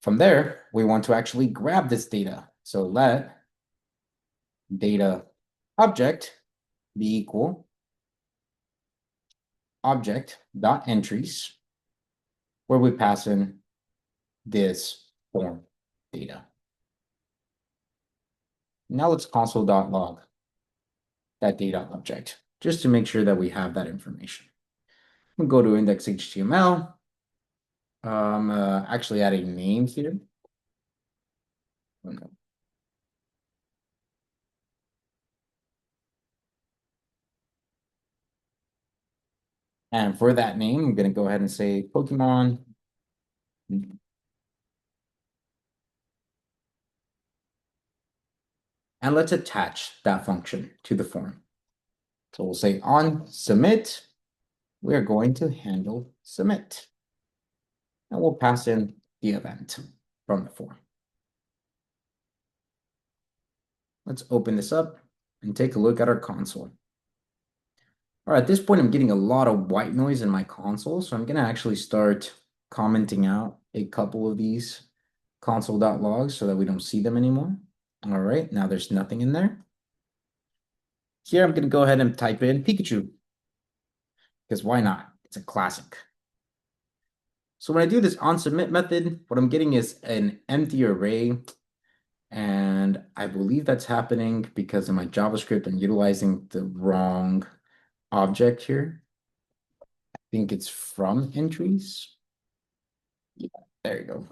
From there, we want to actually grab this data. So let data object be equal object.entries, where we pass in this form data. Now let's console.log that data object, just to make sure that we have that information. We'll go to index.html. Actually add a name here. Okay. And for that name, I'm going to go ahead and say Pokemon. And let's attach that function to the form. So we'll say on submit, we're going to handle submit. And we'll pass in the event from the form. Let's open this up and take a look at our console. All right, at this point, I'm getting a lot of white noise in my console, so I'm going to actually start commenting out a couple of these console.logs so that we don't see them anymore. All right, now there's nothing in there. Here, I'm going to go ahead and type in Pikachu, because why not? It's a classic. So when I do this onSubmit method, what I'm getting is an empty array, and I believe that's happening because in my JavaScript, I'm utilizing the wrong object here. I think it's from entries. Yeah, there you go.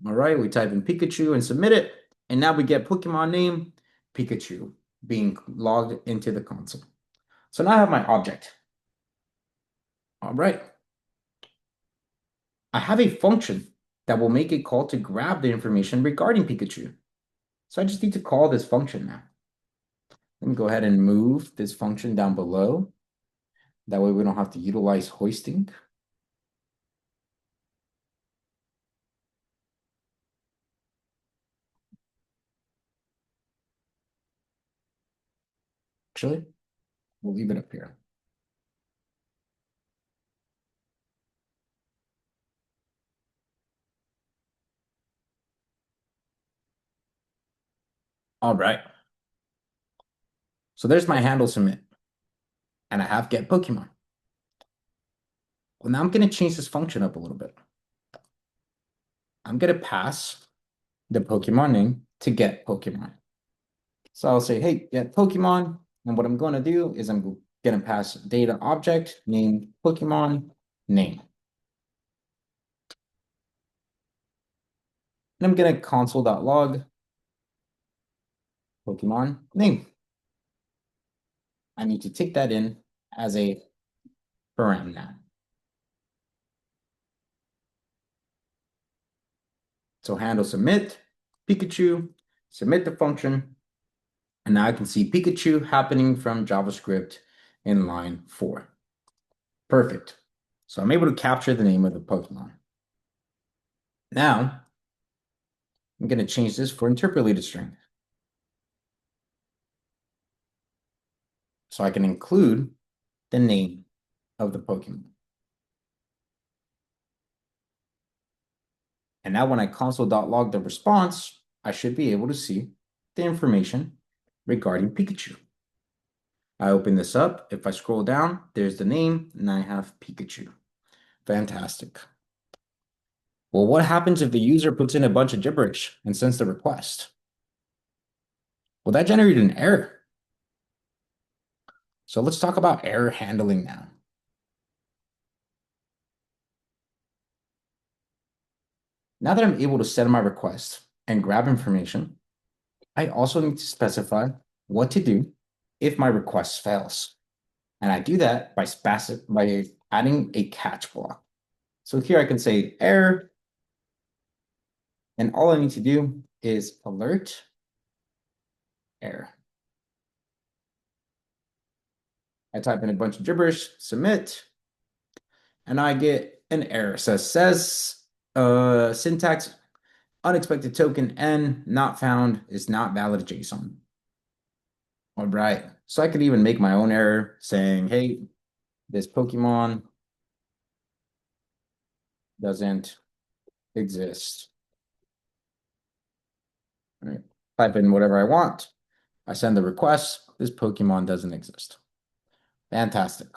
All right, we type in Pikachu and submit it, and now we get Pokemon name Pikachu being logged into the console. So now I have my object. All right. I have a function that will make a call to grab the information regarding Pikachu. So I just need to call this function now. Let me go ahead and move this function down below. That way we don't have to utilize hoisting. Actually, we'll leave it up here. All right. So there's my handle submit. And I have get Pokemon. Well, now I'm going to change this function up a little bit. I'm going to pass the Pokemon name to get Pokemon. So I'll say, hey, get Pokemon. And what I'm going to do is I'm going to pass data object named Pokemon name. And I'm going to console.log Pokemon name. I need to take that in as a param now. So handle submit, Pikachu, submit the function. And now I can see Pikachu happening from JavaScript in line 4. Perfect. So I'm able to capture the name of the Pokemon. Now, I'm going to change this for interpolated string. So I can include the name of the Pokemon. And now when I console.log the response, I should be able to see the information regarding Pikachu. I open this up. If I scroll down, there's the name, and I have Pikachu. Fantastic. Well, what happens if the user puts in a bunch of gibberish and sends the request? Well, that generated an error. So let's talk about error handling now. Now that I'm able to send my request and grab information, I also need to specify what to do if my request fails. And I do that by adding a catch block. So here I can say error, and all I need to do is alert error. I type in a bunch of gibberish, submit, and I get an error. So it says syntax unexpected token n not found is not valid JSON. All right. So I could even make my own error saying, hey, this Pokemon doesn't exist. All right. Type in whatever I want. I send the request. This Pokemon doesn't exist. Fantastic.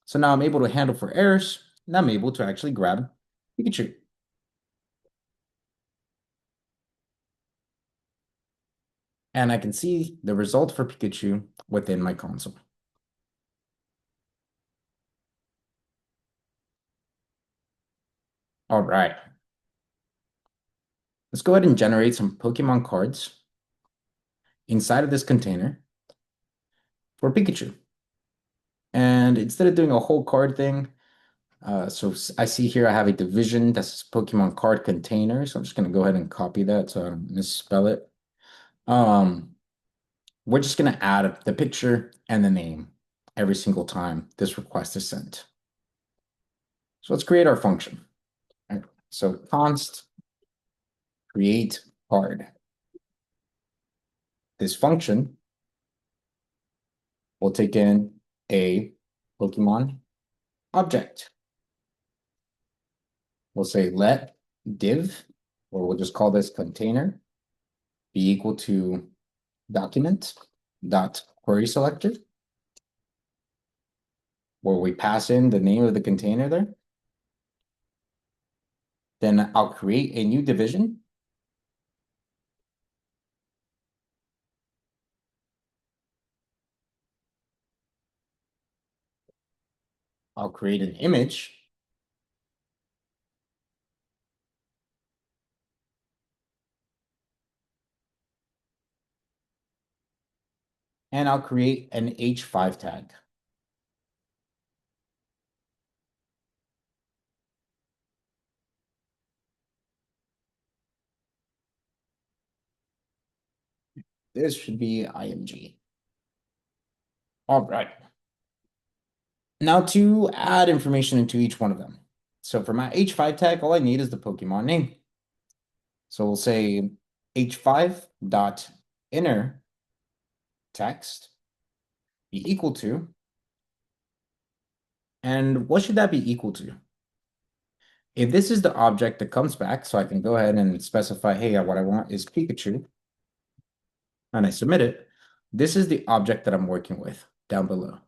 So now I'm able to handle for errors, and I'm able to actually grab Pikachu. And I can see the result for Pikachu within my console. All right. Let's go ahead and generate some Pokemon cards inside of this container for Pikachu. And instead of doing a whole card thing, so I see here I have a division that's Pokemon card container. So I'm just going to go ahead and copy that so I don't misspell it. We're just going to add the picture and the name every single time this request is sent. So let's create our function. All right. So const create card. This function will take in a Pokemon object. We'll say let div, or we'll just call this container, be equal to document dot query selector, where we pass in the name of the container there. Then I'll create a new division. I'll create an image. And I'll create an H5 tag. This should be IMG. All right. Now to add information into each one of them. So for my H5 tag, all I need is the Pokemon name. So we'll say H5 dot inner text be equal to, and what should that be equal to? If this is the object that comes back, so I can go ahead and specify, hey, what I want is Pikachu, and I submit it, this is the object that I'm working with down below.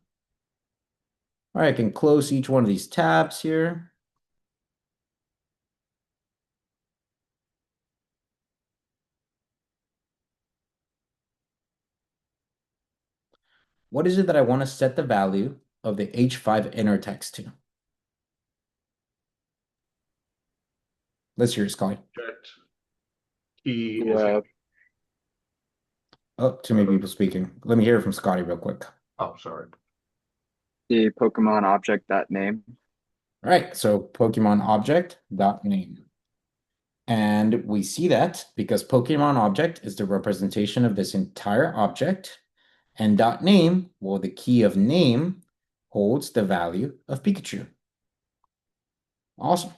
All right, I can close each one of these tabs here. What is it that I want to set the value of the H5 inner text to? Let's hear it, Scully. Object key is Yeah. Oh, too many people speaking. Let me hear it from Scotty real quick. oh sorry. The Pokemon object that name. All right, so Pokemon object dot name. And we see that because Pokemon object is the representation of this entire object, and dot name, well, the key of name holds the value of Pikachu. Awesome.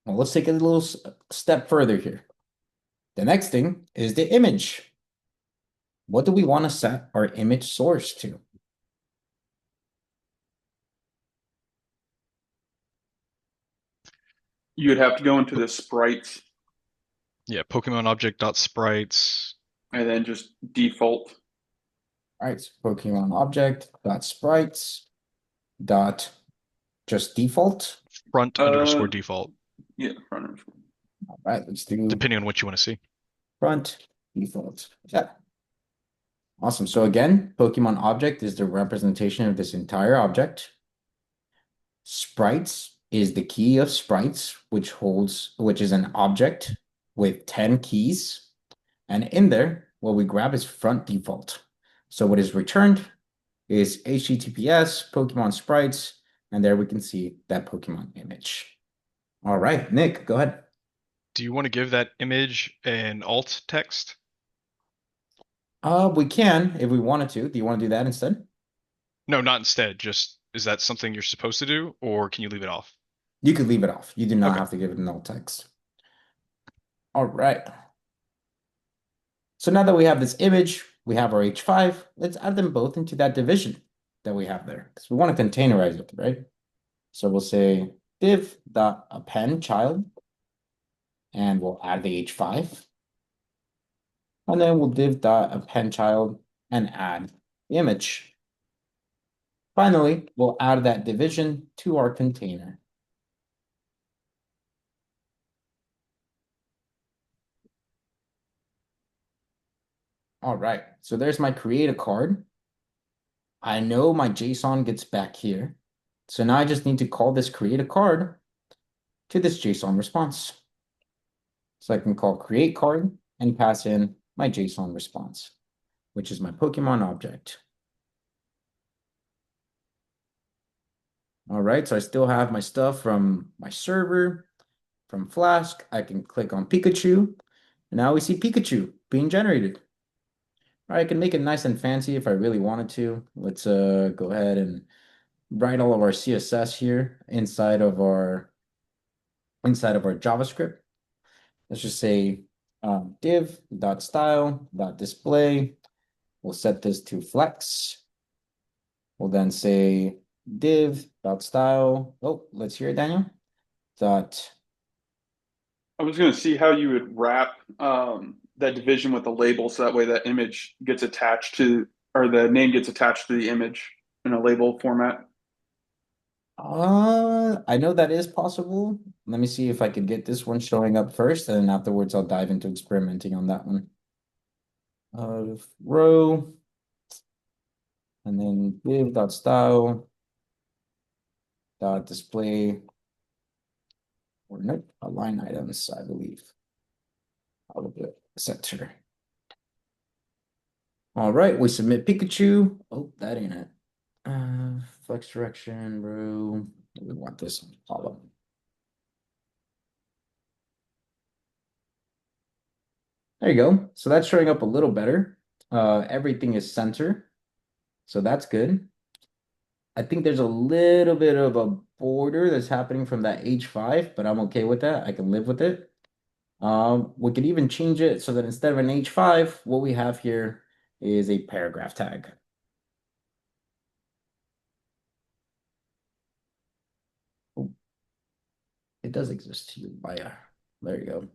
Well, let's take a little step further here. The next thing is the image. What do we want to set our image source to? You'd have to go into the sprites Yeah, Pokemon object dot sprites. and then just default. All right, so Pokemon object dot sprites dot just default. Front underscore default, Yeah, front end. All right, let's do depending on what you want to see. front default. Yeah. Awesome. So again, Pokemon object is the representation of this entire object. Sprites is the key of sprites, which is an object with 10 keys. And in there, what we grab is front default. So what is returned is HTTPS Pokemon sprites, and there we can see that Pokemon image. All right, Nick, go ahead. Do you want to give that image an alt text? We can if we wanted to. Do you want to do that instead? No, not instead. Just, is that something you're supposed to do, or can you leave it off? You could leave it off. You do not Okay. have to give it an alt text. All right. So now that we have this image, we have our H5, let's add them both into that division that we have there, because we want to containerize it, right? So we'll say div.append child, and we'll add the H5. And then we'll div.append child and add the image. Finally, we'll add that division to our container. All right, so there's my create a card. I know my JSON gets back here. So now I just need to call this create a card to this JSON response. So I can call create card and pass in my JSON response, which is my Pokemon object. All right, so I still have my stuff from my server, from Flask. I can click on Pikachu. And now we see Pikachu being generated. All right, I can make it nice and fancy if I really wanted to. Let's go ahead and write all of our CSS here inside of our JavaScript. Let's just say div.style.display. We'll set this to flex. We'll then say div.style. Oh, let's hear it, Daniel. Dot. I was going to see how you would wrap that division with a label so that way that image gets attached to, or the name gets attached to the image in a label format. I know that is possible. Let me see if I could get this one showing up first, and then afterwards I'll dive into experimenting on that one. Row, and then div.style dot display, or nope, line items, I believe. I'll do it center. All right, we submit Pikachu. Oh, that ain't it. Flex direction, row. We want this on the column. There you go. So that's showing up a little better. Everything is center. So that's good. I think there's a little bit of a border that's happening from that H5, but I'm okay with that. I can live with it. We could even change it so that instead of an H5, what we have here is a paragraph tag. Oh, it does exist here. There you go.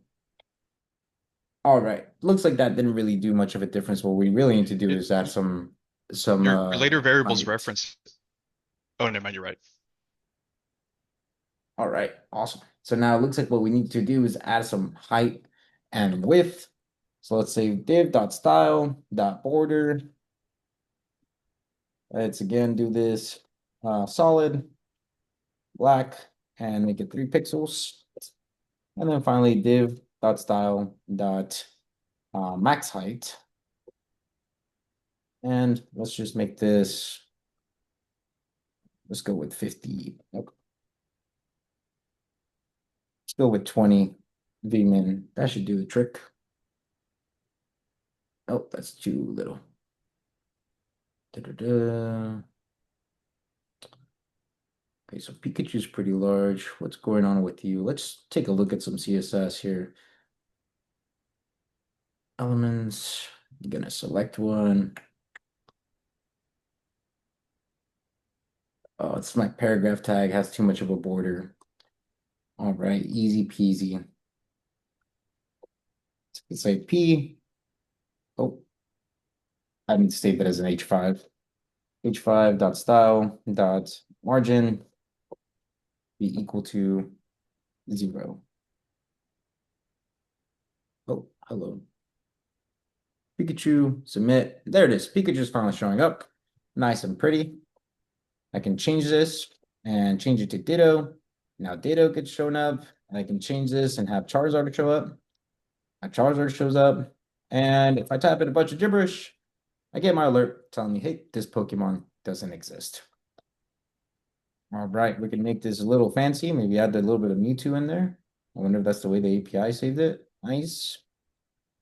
All right. Looks like that didn't really do much of a difference. What we really need to do is add some Your later variables height. reference. Oh, never mind, you're right. All right, awesome. So now it looks like what we need to do is add some height and width. So let's say div.style.border. Let's again do this solid, black, and make it 3 pixels. And then finally div.style.max height. And let's just make this, let's go with 50. Nope. Let's go with 20 vmin. That should do the trick. Oh, that's too little. Da-da-da. Okay, so Pikachu's pretty large. What's going on with you? Let's take a look at some CSS here. Elements, I'm gonna select one. Oh, it's my paragraph tag has too much of a border. All right, easy peasy. Let's say P. Oh, I need to save that as an H5. H5 dot style dot margin be equal to 0. Oh, hello. Pikachu, submit. There it is. Pikachu's finally showing up. Nice and pretty. I can change this and change it to Ditto. Now Ditto gets shown up. And I can change this and have Charizard show up. My Charizard shows up. And if I type in a bunch of gibberish, I get my alert telling me, hey, this Pokemon doesn't exist. All right, we can make this a little fancy. Maybe add a little bit of Mewtwo in there. I wonder if that's the way the API saved it. Nice.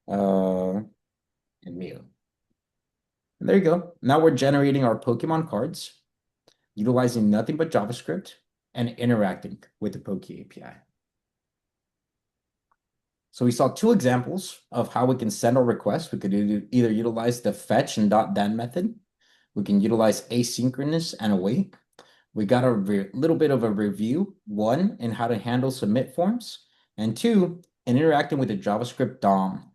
And Mew. And there you go. Now we're generating our Pokemon cards, utilizing nothing but JavaScript and interacting with the Poke API. So we saw 2 examples of how we can send our requests. We could either utilize the fetch and .then method. We can utilize asynchronous and await. We got a little bit of a review, 1, in how to handle submit forms, and 2, in interacting with the JavaScript DOM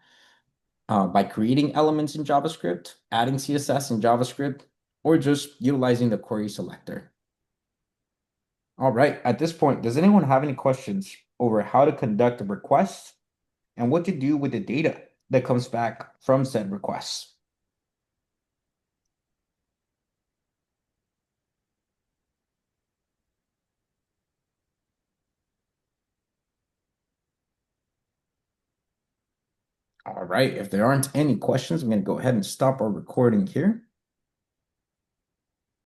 by creating elements in JavaScript, adding CSS in JavaScript, or just utilizing the query selector. All right, at this point, does anyone have any questions over how to conduct a request and what to do with the data that comes back from said requests? All right, if there aren't any questions, I'm going to go ahead and stop our recording here.